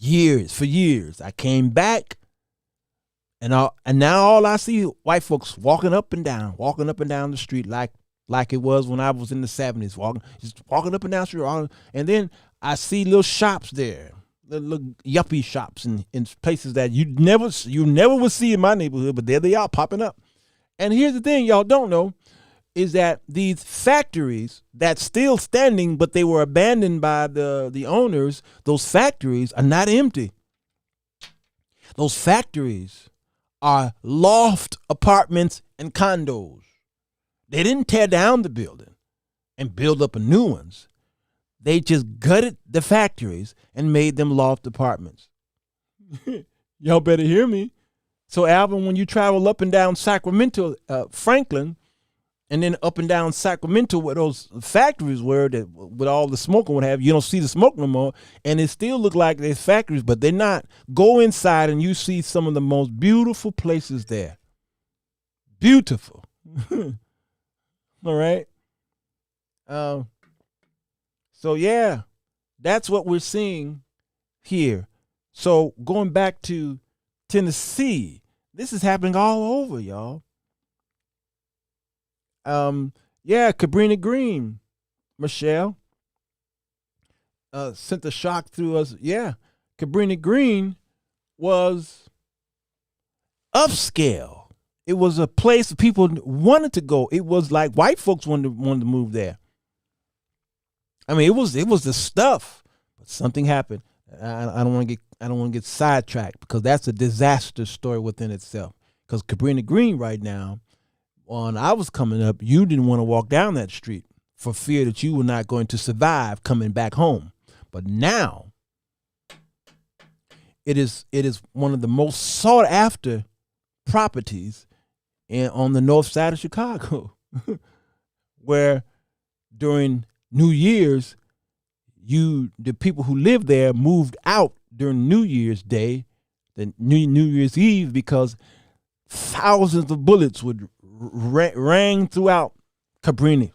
For years. I came back. And now all I see white folks walking up and down the street like it was when I was in the 70s, just walking up and down the street. And then I see little shops there, little yuppie shops in places that you never would see in my neighborhood, but there they are popping up. And here's the thing y'all don't know is that these factories that's still standing, but they were abandoned by the owners, those factories are not empty. Those factories are loft apartments and condos. They didn't tear down the building and build up new ones. They just gutted the factories and made them loft apartments. Y'all better hear me. So Alvin, when you travel up and down Sacramento, Franklin, and then up and down Sacramento where those factories were, that with all the smoke and what have you, you don't see the smoke no more. And it still look like there's factories, but they're not. Go inside and you see some of the most beautiful places there. Beautiful. All right. So yeah, That's what we're seeing here. So going back to Tennessee, this is happening all over, y'all. Yeah, Cabrini Green, Michelle, sent the shock through us. Yeah, Cabrini Green was upscale. It was a place people wanted to go. It was like white folks wanted to move there. I mean, it was the stuff, but something happened. I don't want to get sidetracked because that's a disaster story within itself. Because Cabrini Green right now, when I was coming up, you didn't want to walk down that street for fear that you were not going to survive coming back home. But now, it is one of the most sought after properties on the north side of Chicago, where during New Year's, the people who lived there moved out during New Year's Day, the New Year's Eve, because thousands of bullets would rang throughout Cabrini.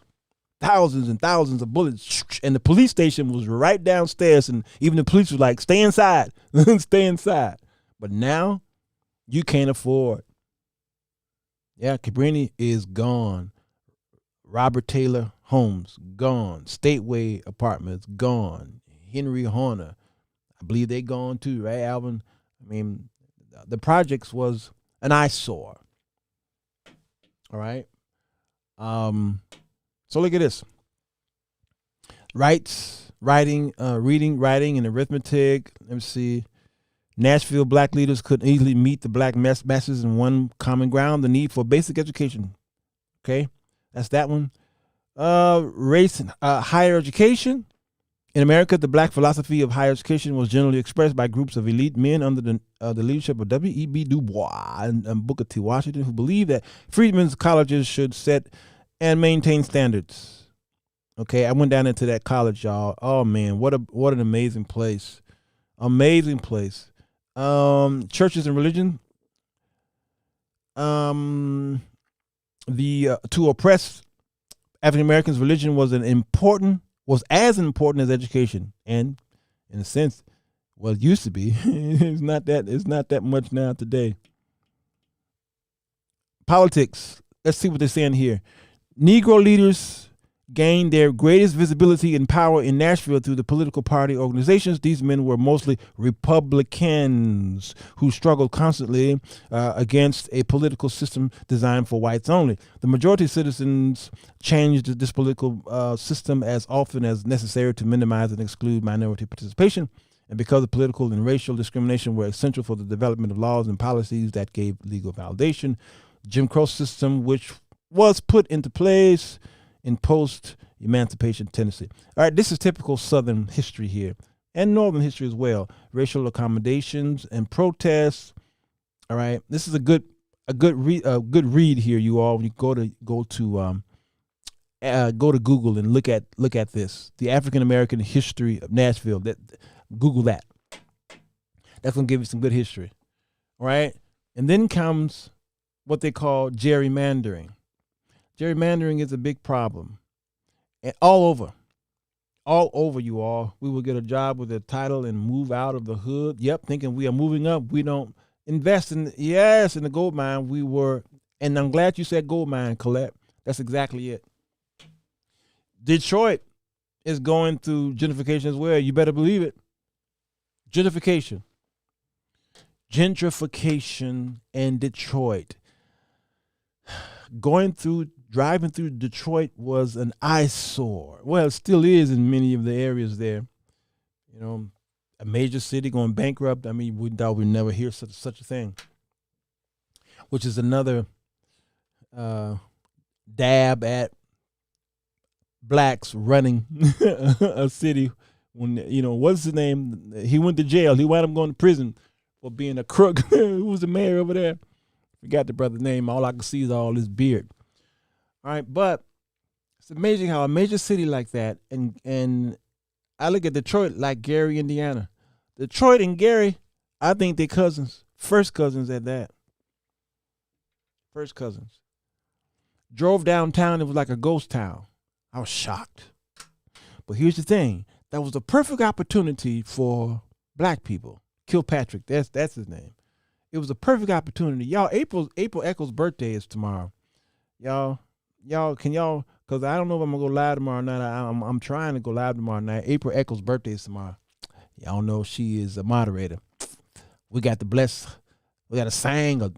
Thousands and thousands of bullets, and the police station was right downstairs, and even the police was like, "Stay inside, stay inside." But now, you can't afford. Yeah, Cabrini is gone. Robert Taylor Homes gone. Stateway Apartments gone. Henry Horner, I believe they gone too, right, Alvin? I mean, the projects was an eyesore. All right. So look at this. Reading, and arithmetic. Let me see. Nashville black leaders could easily meet the black masses in one common ground: the need for basic education. Okay, that's that one. Race and higher education. In America, the black philosophy of higher education was generally expressed by groups of elite men under the leadership of W.E.B. Du Bois and Booker T. Washington, who believed that freedmen's colleges should set and maintain standards. Okay, I went down into that college, y'all. Oh man, what an amazing place. Amazing place. Churches and religion. To oppress African Americans, religion was as important as education, and in a sense, well, it used to be. It's not that much now today. Politics. Let's see what they're saying here. Negro leaders gained their greatest visibility and power in Nashville through the political party organizations. These men were mostly Republicans who struggled constantly against a political system designed for whites only. The majority of citizens changed this political system as often as necessary to minimize and exclude minority participation. And because the political and racial discrimination were essential for the development of laws and policies that gave legal validation, Jim Crow system, which was put into place in post-emancipation Tennessee. All right, this is typical Southern history here, and Northern history as well. Racial accommodations and protests. All right, this is a good read here, you all. When you go to Google and look at this, the African American history of Nashville. Google that. That's gonna give you some good history. All right, and then comes what they call gerrymandering. Gerrymandering is a big problem. And all over you all. We will get a job with a title and move out of the hood. Yep, thinking we are moving up. We don't invest in the gold mine. We were, and I'm glad you said gold mine, Colette. That's exactly it. Detroit is going through gentrification as well. You better believe it. Gentrification in Detroit. Driving through Detroit was an eyesore. Well, it still is in many of the areas there. You know, a major city going bankrupt. I mean, we thought we'd never hear such a thing. Which is another dab at blacks running a city. When, what's his name? He went to jail. He wound up going to prison for being a crook. Who was the mayor over there? Forgot the brother's name. All I can see is all his beard. All right, but it's amazing how a major city like that, and I look at Detroit like Gary, Indiana. Detroit and Gary, I think they're cousins, first cousins at that. First cousins. Drove downtown, it was like a ghost town. I was shocked. But here's the thing. that was the perfect opportunity for black people. Kilpatrick, that's his name. It was a perfect opportunity. Y'all, April Echo's birthday is tomorrow. Y'all, can y'all? Because I don't know if I'm gonna go live tomorrow night. I'm trying to go live tomorrow night. April Echo's birthday is tomorrow. Y'all know she is a moderator. We got to sing or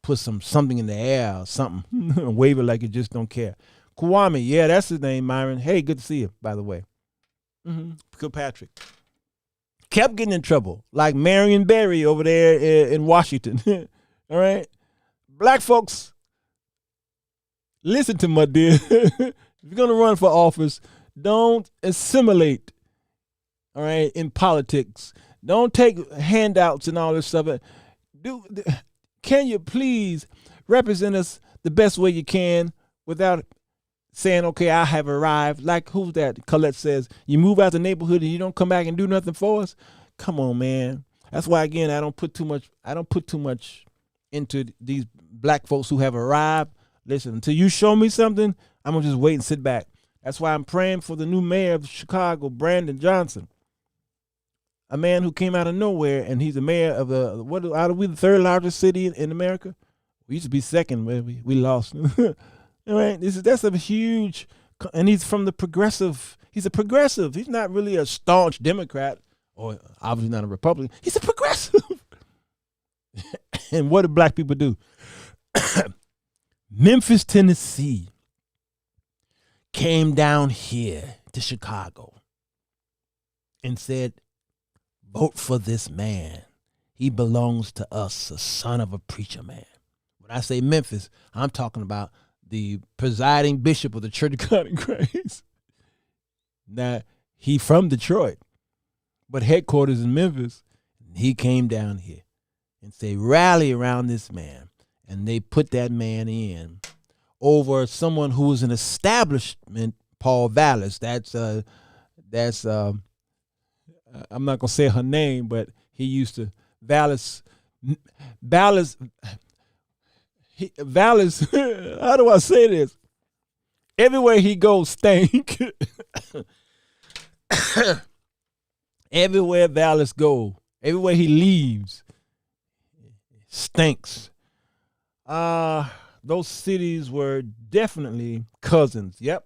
put something in the air or something, wave it like you just don't care. Kwame, yeah, that's his name, Myron. Hey, good to see you, by the way. Kilpatrick. Kept getting in trouble, like Marion Barry over there in Washington. All right? Black folks, listen to my dear. If you're going to run for office, don't assimilate, all right, in politics. Don't take handouts and all this stuff. Can you please represent us the best way you can without saying, okay, I have arrived? Like, who's that? Colette says, you move out the neighborhood and you don't come back and do nothing for us? Come on, man. That's why, again, I don't put too much into these black folks who have arrived. Listen, until you show me something, I'm going to just wait and sit back. That's why I'm praying for the new mayor of Chicago, Brandon Johnson. A man who came out of nowhere, and he's the mayor of we the third largest city in America? We used to be second, but we lost. All right, that's a huge, and he's from the progressive. He's a progressive. He's not really a staunch Democrat, or obviously not a Republican. He's a progressive. And what do black people do? Memphis, Tennessee came down here to Chicago and said, vote for this man. He belongs to us, a son of a preacher man. When I say Memphis, I'm talking about the presiding bishop of the Church of God in Christ. Now, he from Detroit, but headquarters in Memphis. He came down here and say, rally around this man. And they put that man in over someone who was an establishment, Paul Vallis. That's I'm not gonna say her name, but he used to Vallis. How do I say this? Everywhere he goes, stink. Everywhere Vallis go, everywhere he leaves, stinks. Those cities were definitely cousins. Yep,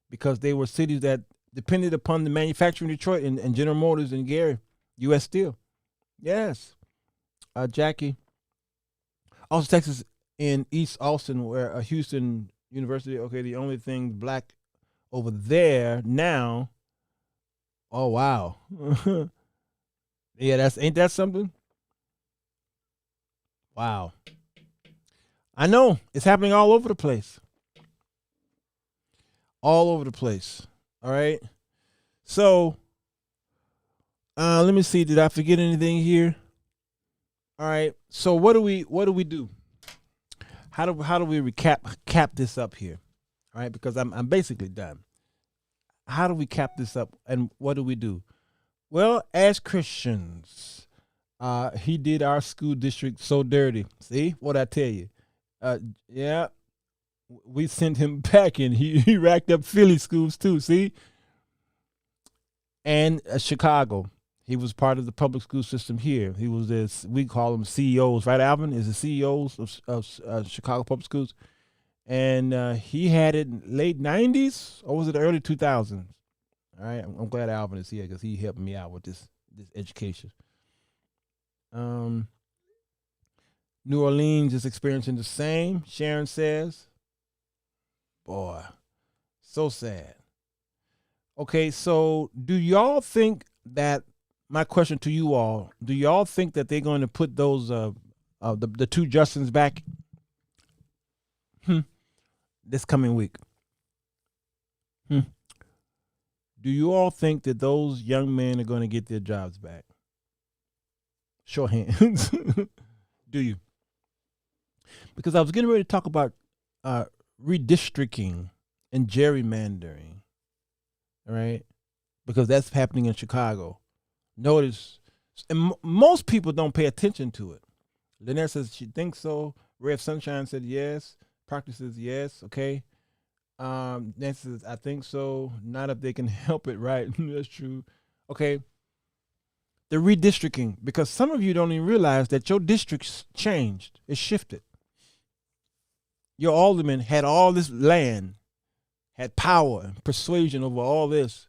because they were cities that depended upon the manufacturing Detroit and General Motors and Gary, U.S. Steel. Yes. Jackie. Also, Texas in East Austin, where Houston University, okay, the only thing black over there now. Oh, wow. Yeah, ain't that something? Wow. I know. It's happening all over the place. All over the place. All right. So, let me see. Did I forget anything here? All right. So what do we do? How do we cap this up here? All right, because I'm basically done. How do we cap this up, and what do we do? Well, as Christians, he did our school district so dirty. See what I tell you? Yeah. We sent him back, and he racked up Philly schools too. See, and Chicago, he was part of the public school system here. He was this. We call them CEOs, right? Alvin is the CEOs of Chicago public schools, and he had it in late '90s, or was it the early 2000s? All right, I'm glad Alvin is here because he helped me out with this education. New Orleans is experiencing the same. Sharon says. Boy, so sad. Okay, so do y'all think that, my question to you all, do y'all think that they're going to put those the two Justins back this coming week? Do you all think that those young men are going to get their jobs back? Show of hands. Do you? Because I was getting ready to talk about redistricting and gerrymandering, all right? Because that's happening in Chicago. Notice, and most people don't pay attention to it. Lynette says she thinks so. Ray of Sunshine said yes. Practice says yes, okay? This is, I think so. Not if they can help it, right? That's true. Okay. The redistricting, because some of you don't even realize that your district's changed. It shifted. Your alderman had all this land, had power and persuasion over all this,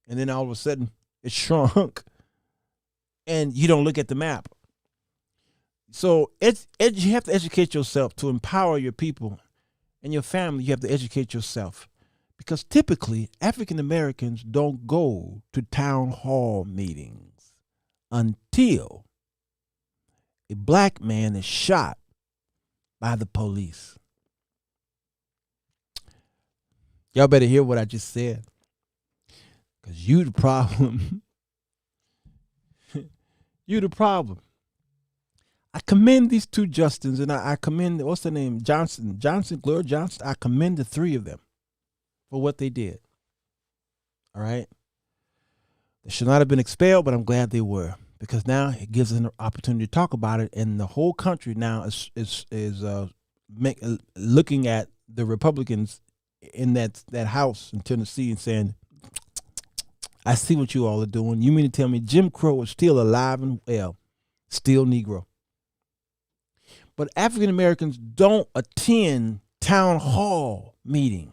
and then all of a sudden it shrunk, and you don't look at the map. So you have to educate yourself to empower your people and your family. You have to educate yourself, because typically African Americans don't go to town hall meetings until a black man is shot by the police. Y'all better hear what I just said, because you the problem. You the problem. I commend these two Justins, and I commend, what's the name? Gloria Johnson. I commend the three of them for what they did. All right? They should not have been expelled, but I'm glad they were, because now it gives us an opportunity to talk about it, and the whole country now is looking at the Republicans in that house in Tennessee and saying, I see what you all are doing. You mean to tell me Jim Crow is still alive and well, still Negro? But African Americans don't attend town hall meetings.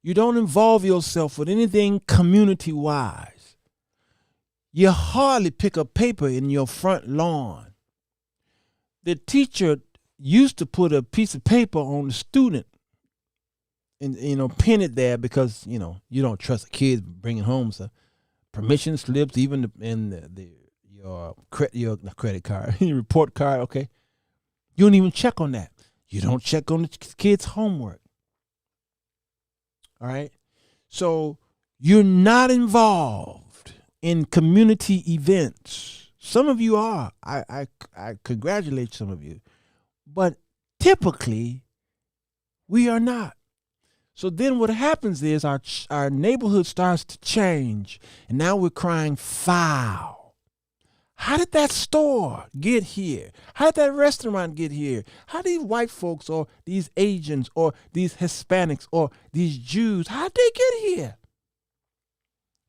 You don't involve yourself with anything community-wise. You hardly pick up paper in your front lawn. The teacher used to put a piece of paper on the student and, pin it there, because, you don't trust the kids bringing home some permission slips, even in your credit card, your report card, okay? You don't even check on that. You don't check on the kids' homework. All right? So you're not involved in community events. Some of you are. I congratulate some of you. But typically, we are not. So then what happens is our neighborhood starts to change, and now we're crying foul. How did that store get here? How did that restaurant get here? How these white folks or these Asians or these Hispanics or these Jews, how did they get here?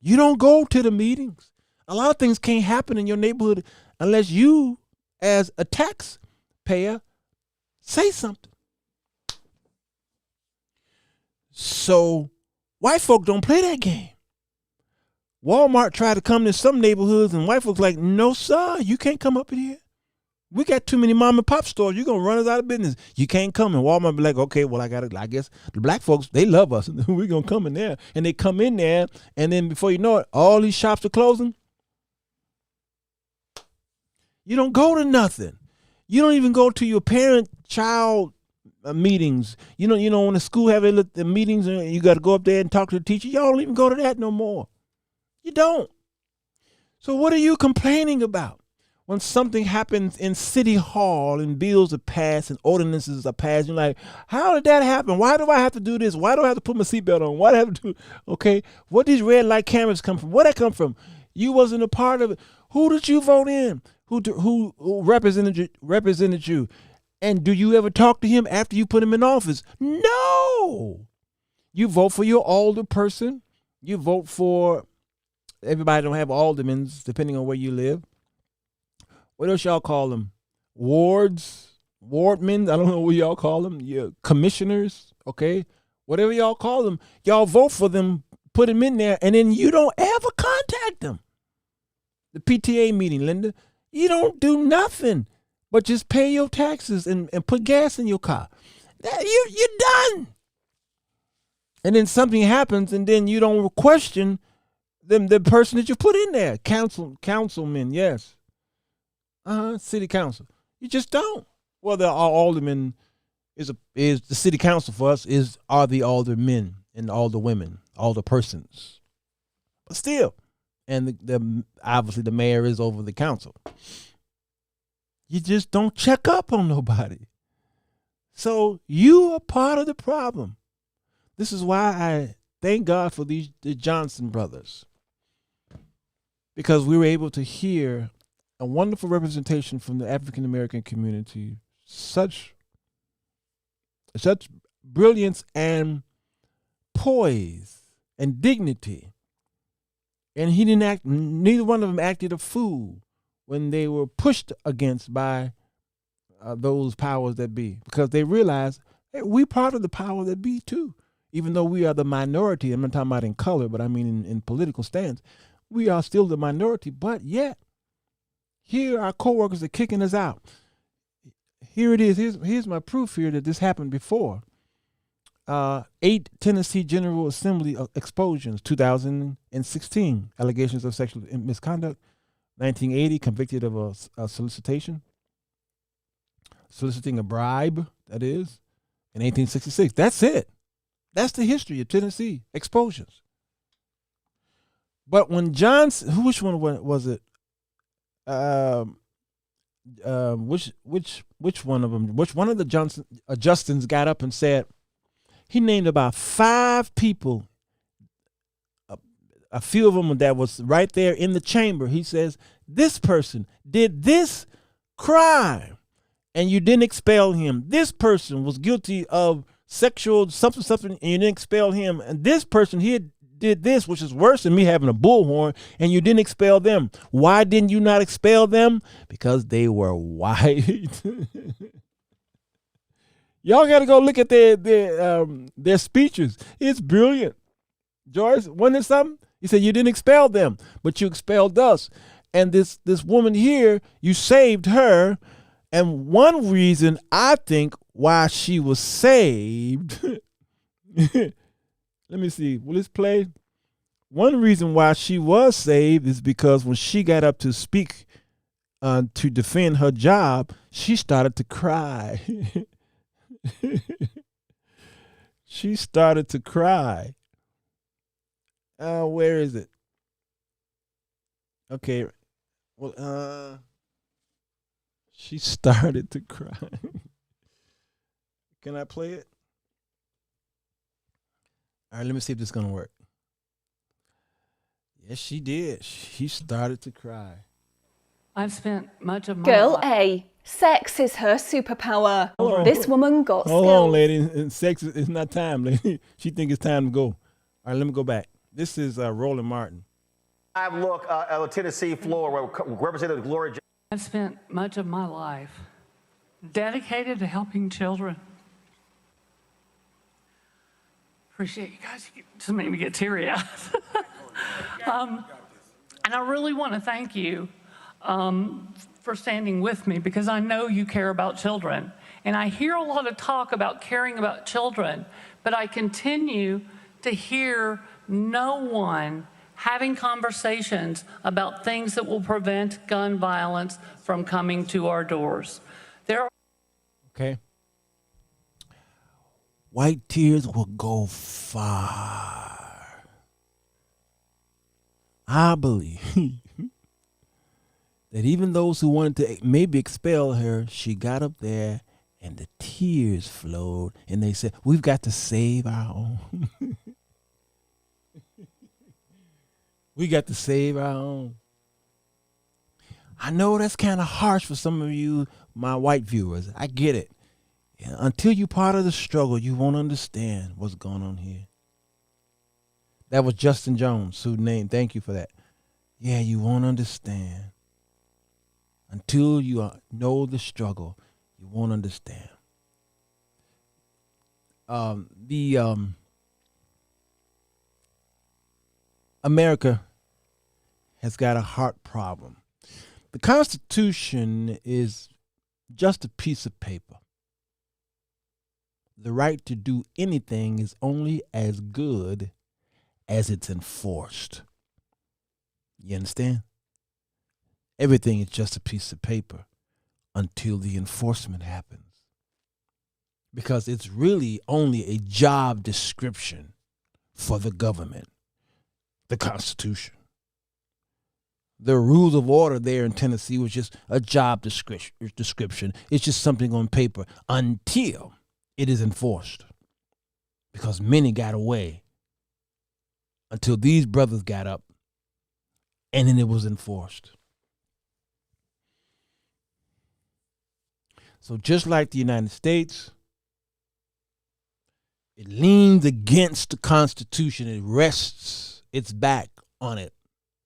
You don't go to the meetings. A lot of things can't happen in your neighborhood unless you, as a taxpayer, say something. So white folk don't play that game. Walmart tried to come to some neighborhoods, and white folks like, no, sir, you can't come up in here. We got too many mom and pop stores. You're going to run us out of business. You can't come. And Walmart be like, okay, well, I guess the black folks, they love us. We're going to come in there. And they come in there, and then before you know it, all these shops are closing. You don't go to nothing. You don't even go to your parent-child meetings. When the school have the meetings and you got to go up there and talk to the teacher, y'all don't even go to that no more. You don't. So what are you complaining about when something happens in City Hall and bills are passed and ordinances are passed? You're like, how did that happen? Why do I have to do this? Why do I have to put my seatbelt on? Why do I have to do? Okay, what these red light cameras come from? Where that come from? You wasn't a part of it. Who did you vote in? Who represented you? And do you ever talk to him after you put him in office? No. You vote for your older person. You vote for, everybody don't have aldermans, depending on where you live. What else y'all call them? Wardmen. I don't know what y'all call them. Yeah, commissioners. Okay, whatever y'all call them, y'all vote for them, put them in there, and then you don't ever contact them. The PTA meeting, Linda, you don't do nothing but just pay your taxes and put gas in your car. You're done. And then something happens, and then you don't question the person that you put in there. Councilman, yes. City council. You just don't. Well, the alderman is the city council for us are the aldermen and all the women, all the persons. But still, and the obviously the mayor is over the council. You just don't check up on nobody. So you are part of the problem. This is why I thank God for the Johnson brothers, because we were able to hear a wonderful representation from the African American community, such brilliance and poise and dignity. And he didn't act, neither one of them acted a fool when they were pushed against by those powers that be, because they realized, hey, we part of the power that be too. Even though we are the minority, I'm not talking about in color, but I mean in political stance, we are still the minority, but yet here our coworkers are kicking us out. Here it is. Here's my proof here that this happened before. 8 Tennessee General Assembly expulsions, 2016, allegations of sexual misconduct. 1980, convicted of a soliciting a bribe, that is. In 1866. That's it. That's the history of Tennessee expulsions. But when Johnson, which one was it? Which one of them? Which one of the Justins got up and said he named about 5 people. A few of them that was right there in the chamber. He says this person did this crime, and you didn't expel him. This person was guilty of sexual something, and you didn't expel him. And this person here did this, which is worse than me having a bullhorn, and you didn't expel them. Why didn't you not expel them? Because they were white. Y'all got to go look at their speeches. It's brilliant. Joyce, wasn't it something? He said, you didn't expel them, but you expelled us. And this woman here, you saved her. And one reason I think why she was saved, let me see, will this play? One reason why she was saved is because when she got up to speak to defend her job, she started to cry. She started to cry. Where is it? Okay. Well, she started to cry. Can I play it? All right, let me see if this is going to work. Yes, she did. She started to cry. I've spent much of my Girl life. A, sex is her superpower. This woman got Hold skills. on, lady. And sex is not time, lady. She think it's time to go. All right, let me go back. This is Roland Martin. Live look on the Tennessee floor where Representative Gloria. I've spent much of my life dedicated to helping children. Appreciate you guys. You just made me get teary-eyed. And I really want to thank you for standing with me, because I know you care about children. And I hear a lot of talk about caring about children, but I continue to hear no one having conversations about things that will prevent gun violence from coming to our doors. Okay. White tears will go far. I believe that even those who wanted to maybe expel her, she got up there and the tears flowed, and they said, we've got to save our own. We got to save our own. I know that's kind of harsh for some of you, my white viewers. I get it. Yeah, until you're part of the struggle, you won't understand what's going on here. That was Justin Jones, who named. Thank you for that. Yeah, you won't understand. Until you know the struggle, you won't understand. America has got a heart problem. The Constitution is just a piece of paper. The right to do anything is only as good as it's enforced. You understand? Everything is just a piece of paper until the enforcement happens. Because it's really only a job description for the government. The Constitution. The rules of order there in Tennessee was just a job description. It's just something on paper until it is enforced. Because many got away until these brothers got up, and then it was enforced. So just like the United States, It leans against the Constitution. It rests its back on it.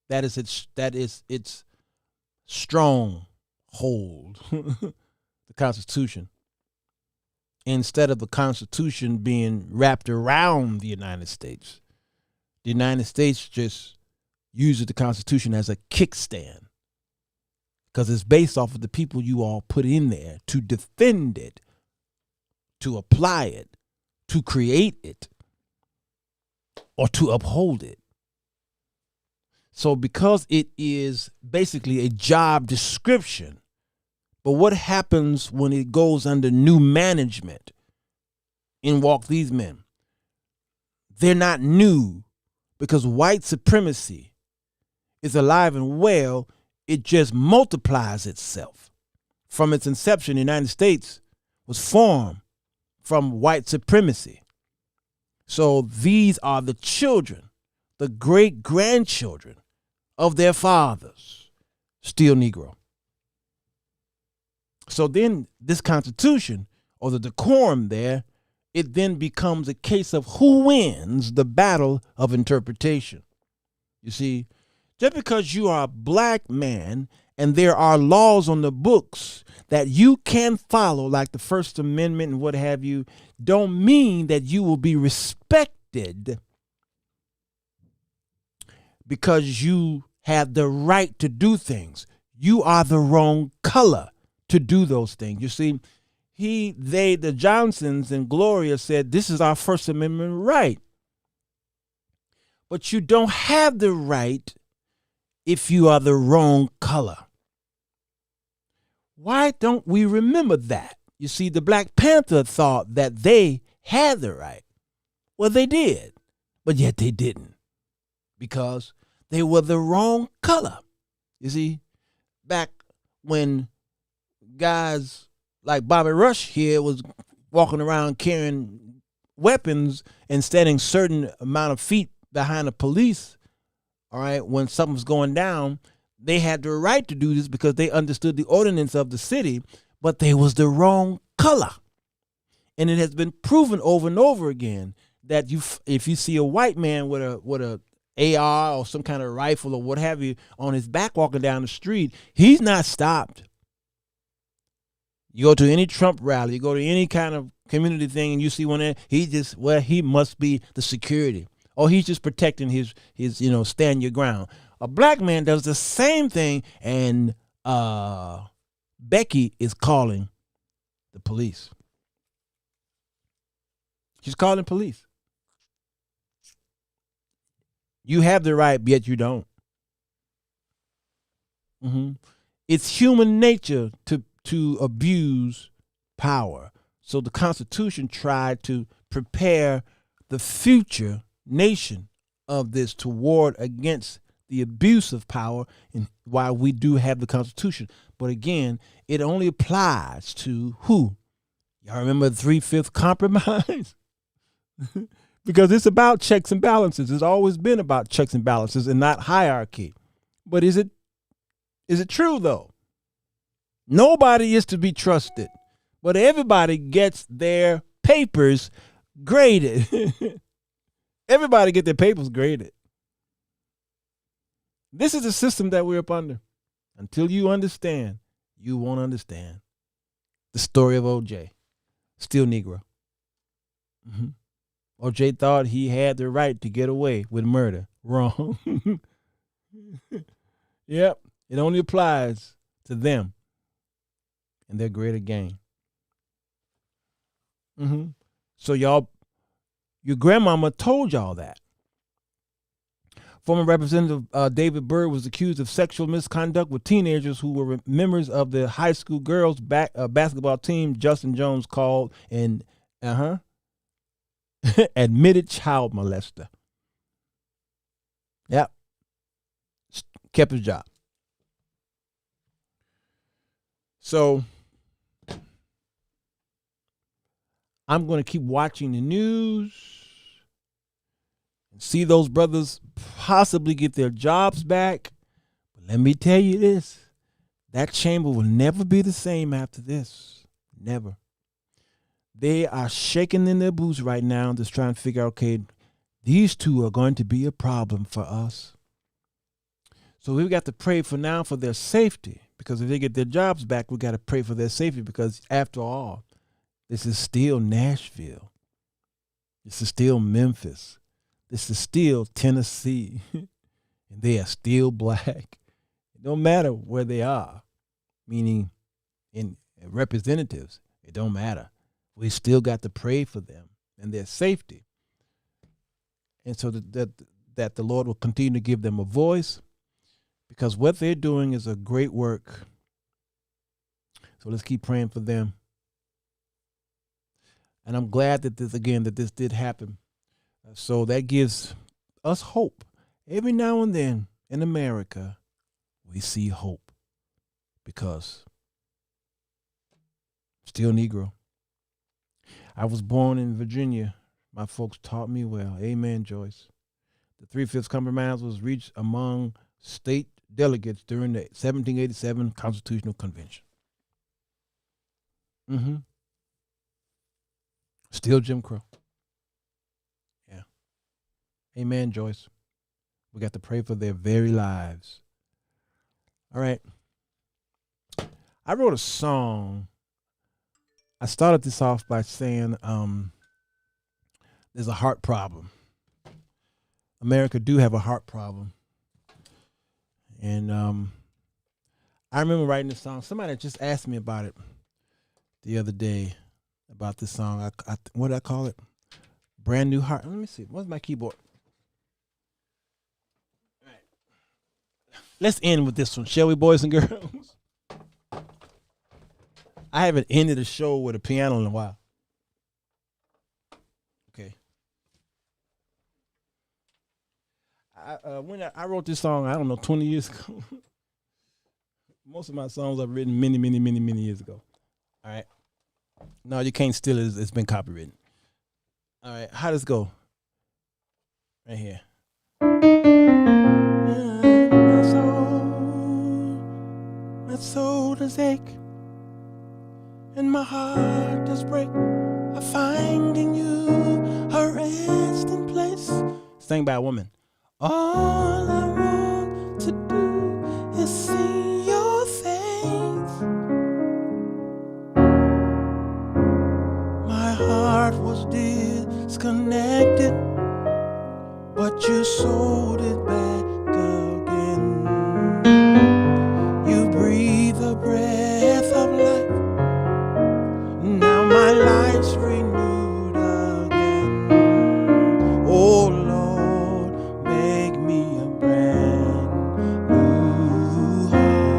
That is its strong hold. The Constitution. Instead of the Constitution being wrapped around the United States just uses the Constitution as a kickstand, because it's based off of the people you all put in there to defend it, to apply it, to create it, or to uphold it. So because it is basically a job description, but what happens when it goes under new management? In walk these men. They're not new, because white supremacy is alive and well. It just multiplies itself. From its inception, the United States was formed from white supremacy. So these are the children, the great-grandchildren of their fathers, still Negro. So then this Constitution, or the decorum there, it then becomes a case of who wins the battle of interpretation. You see, just because you are a black man and there are laws on the books that you can follow, like the First Amendment and what have you, don't mean that you will be respected because you have the right to do things. You are the wrong color to do those things. You see, the Johnsons and Gloria said, this is our First Amendment right. But you don't have the right if you are the wrong color. Why don't we remember that? You see, the Black Panther thought that they had the right. Well, they did, but yet they didn't, because they were the wrong color. You see, back when guys like Bobby Rush here was walking around carrying weapons and standing certain amount of feet behind the police, all right, when something was going down, they had the right to do this because they understood the ordinance of the city, but they was the wrong color. And it has been proven over and over again that if you see a white man with a AR or some kind of rifle or what have you on his back walking down the street, he's not stopped. You go to any Trump rally, you go to any kind of community thing, and you see one there, he must be the security. Or he's just protecting his stand your ground. A black man does the same thing, and Becky is calling the police. She's calling police. You have the right, yet you don't. It's human nature to abuse power. So the Constitution tried to prepare the future nation of this to ward against the abuse of power, and why we do have the Constitution. But again, it only applies to who? Y'all remember the 3/5 compromise? Because it's about checks and balances. It's always been about checks and balances and not hierarchy. But is it true though? Nobody is to be trusted, but everybody gets their papers graded. Everybody get their papers graded. This is the system that we're up under. Until you understand, you won't understand. The story of OJ, still Negro. OJ thought he had the right to get away with murder. Wrong. Yep, it only applies to them and their greater gain. So y'all, your grandmama told y'all that. Former Representative David Byrd was accused of sexual misconduct with teenagers who were members of the high school girls basketball team Justin Jones called an admitted child molester. Yep. Kept his job. So I'm going to keep watching the news and see those brothers possibly get their jobs back. But let me tell you this, that chamber will never be the same after this. Never. They are shaking in their boots right now, just trying to figure out, okay, these two are going to be a problem for us. So we've got to pray for now for their safety, because if they get their jobs back, we got to pray for their safety, because after all, this is still Nashville. This is still Memphis. This is still Tennessee. And they are still black. It don't matter where they are, meaning in representatives, it don't matter. We still got to pray for them and their safety. And so that the Lord will continue to give them a voice, because what they're doing is a great work. So let's keep praying for them. And I'm glad that this did happen. So that gives us hope. Every now and then in America, we see hope, because still Negro. I was born in Virginia. My folks taught me well. Amen, Joyce. The 3/5 compromise was reached among state delegates during the 1787 Constitutional Convention. Still Jim Crow. Yeah. Amen, Joyce. We got to pray for their very lives. All right. I wrote a song. I started this off by saying there's a heart problem. America do have a heart problem. And I remember writing this song. Somebody just asked me about it the other day, about this song. What did I call it? Brand New Heart. Let me see. What's my keyboard? All right. Let's end with this one, shall we, boys and girls? I haven't ended a show with a piano in a while. Okay. When I wrote this song, I don't know, 20 years ago. Most of my songs I've written many, many, many, many years ago. All right. No, you can't steal it. It's been copywritten. All right. How does it go? Right here. My soul does ache, and my heart does break. I find in you a resting place. Sang by a woman. All I want to do is see your face. My heart was disconnected, but you sold it back again. You breathe a breath of life. Now my life's renewed again. Oh Lord, make me a brand new heart.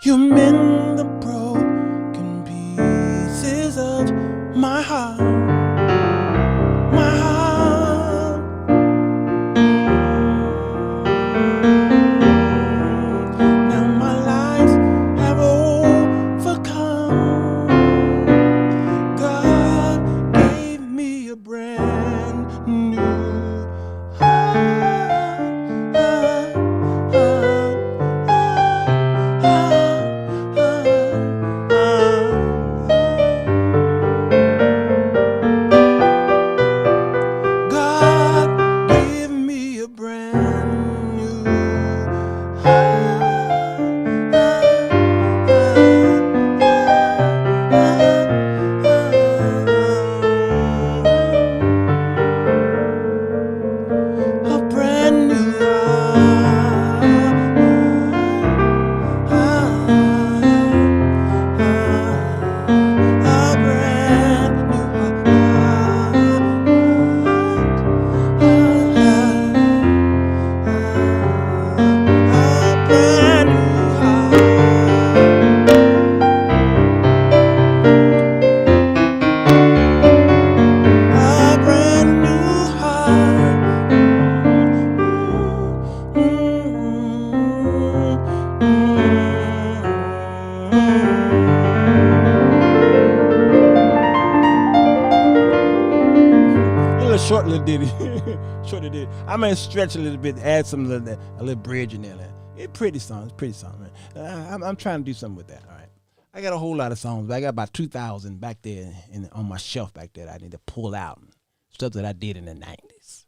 You mend the broken pieces of my heart. My heart. Now my life have overcome. God gave me a brand new heart. God gave me a brand new a brand new short little ditty. Short little ditty. I might stretch a little bit, add some a little bridge in there. It's pretty song. It's pretty song, man. I'm trying to do something with that. All right. I got a whole lot of songs, but I got about 2,000 back there on my shelf back there that I need to pull out. Stuff that I did in the 90s.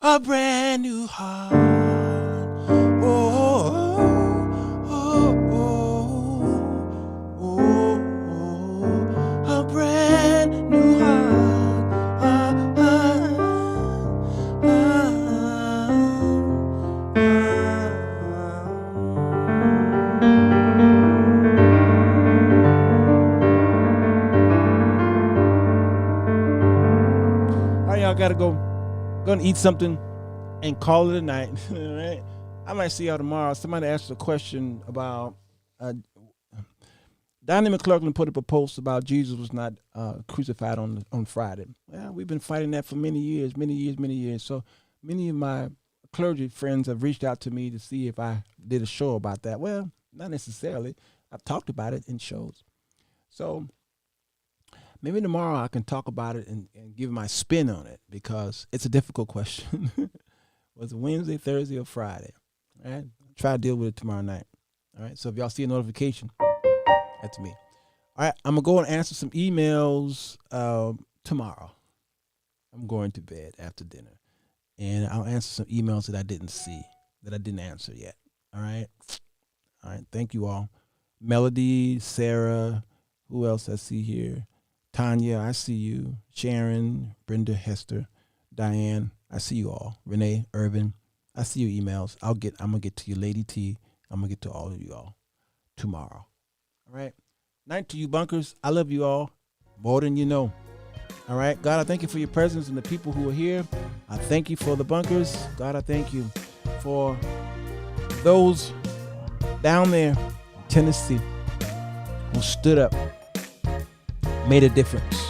A brand new heart. Oh, oh, oh, oh, oh. A brand new heart. All right, y'all gotta go. Gonna eat something and call it a night. All right. I might see y'all tomorrow. Somebody asked a question about Donnie McClurkin put up a post about Jesus was not crucified on Friday. Well, we've been fighting that for many years. So many of my clergy friends have reached out to me to see if I did a show about that. Well, not necessarily. I've talked about it in shows. So maybe tomorrow I can talk about it and give my spin on it because it's a difficult question. Was it Wednesday, Thursday, or Friday? All right. Try to deal with it tomorrow night. All right. So if y'all see a notification, that's me. All right. I'm going to go and answer some emails tomorrow. I'm going to bed after dinner. And I'll answer some emails that I didn't see, that I didn't answer yet. All right. All right. Thank you all. Melody, Sarah, who else I see here? Tanya, I see you. Sharon, Brenda, Hester, Diane, I see you all. Renee, Irvin, I see your emails. I'm gonna get to you, Lady T. I'm gonna get to all of you all tomorrow. All right. Night to you, bunkers. I love you all more than you know. All right. God, I thank you for your presence and the people who are here. I thank you for the bunkers. God, I thank you for those down there in Tennessee who stood up, made a difference.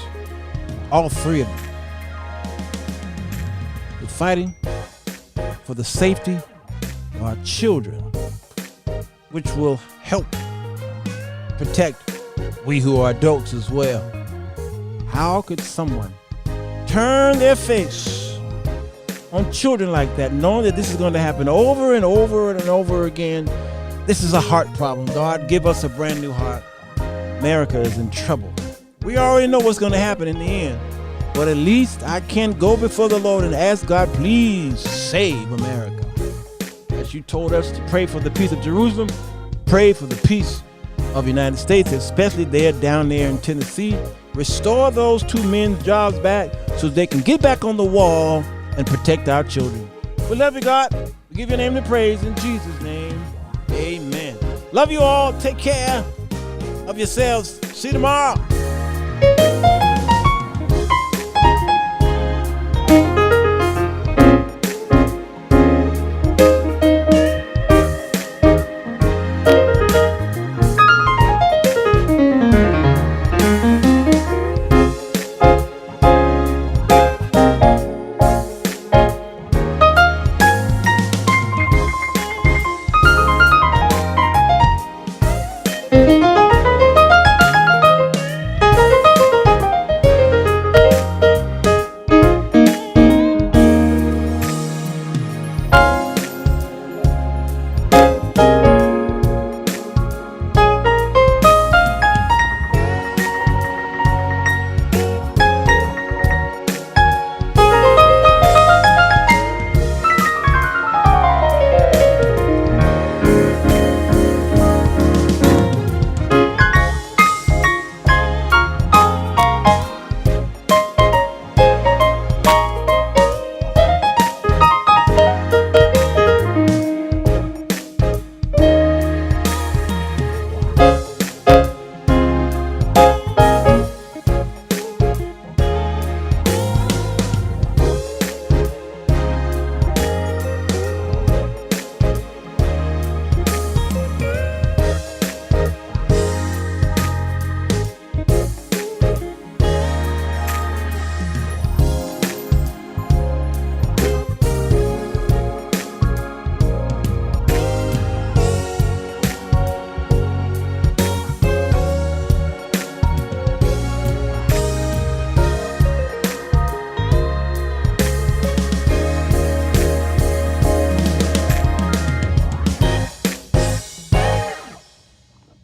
All three of them. We're fighting for the safety of our children, which will help protect we who are adults as well. How could someone turn their face on children like that, knowing that this is going to happen over and over and over again? This is a heart problem. God, give us a brand new heart. America is in trouble. We already know what's going to happen in the end. But at least I can go before the Lord and ask God, please save America. As you told us to pray for the peace of Jerusalem, pray for the peace of the United States, especially there down there in Tennessee. Restore those two men's jobs back so they can get back on the wall and protect our children. We love you, God. We give your name the praise in Jesus' name. Amen. Love you all. Take care of yourselves. See you tomorrow.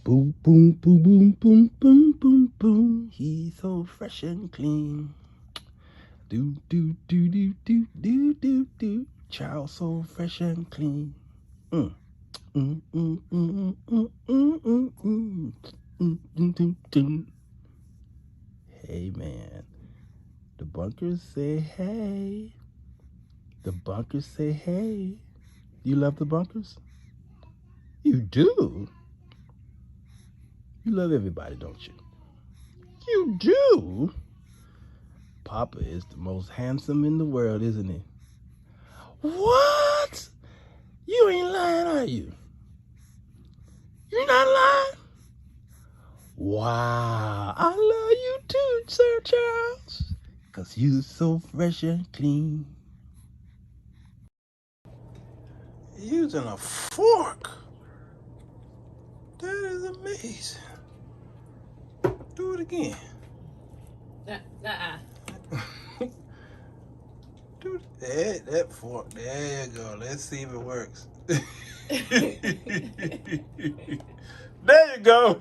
Boom, boom, boom, boom, boom, boom, boom, boom. He's so fresh and clean. Do, do, do, do, do, do, do, do. Child so fresh and clean. Mm. Mm, mm, mm, mm, mm, mm, mm. Mm, mm, mm, mm. Hey, man. The bunkers say hey. The bunkers say hey. You love the bunkers? You do? You love everybody, don't you? You do? Papa is the most handsome in the world, isn't he? What? You ain't lying, are you? You're not lying? Wow, I love you too, Sir Charles. 'Cause you so fresh and clean. Using a fork? That is amazing. Do it again. Do that fork. There you go. Let's see if it works. There you go.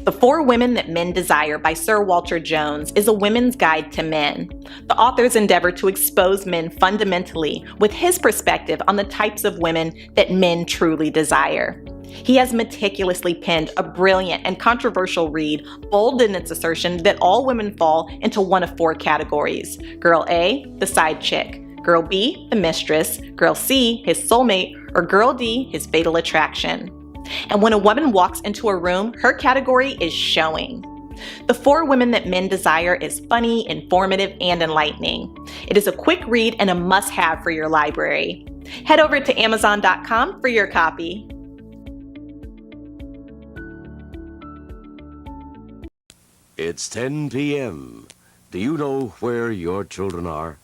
The 4 Women That Men Desire by Sirwalterj is a women's guide to men. The authors endeavor to expose men fundamentally with his perspective on the types of women that men truly desire. He has meticulously penned a brilliant and controversial read, bold in its assertion that all women fall into one of 4 categories. Girl A, the side chick. Girl B, the mistress. Girl C, his soulmate. Or Girl D, his fatal attraction. And when a woman walks into a room, her category is showing. The 4 Women That Men Desire is funny, informative, and enlightening. It is a quick read and a must-have for your library. Head over to Amazon.com for your copy. It's 10 p.m. Do you know where your children are?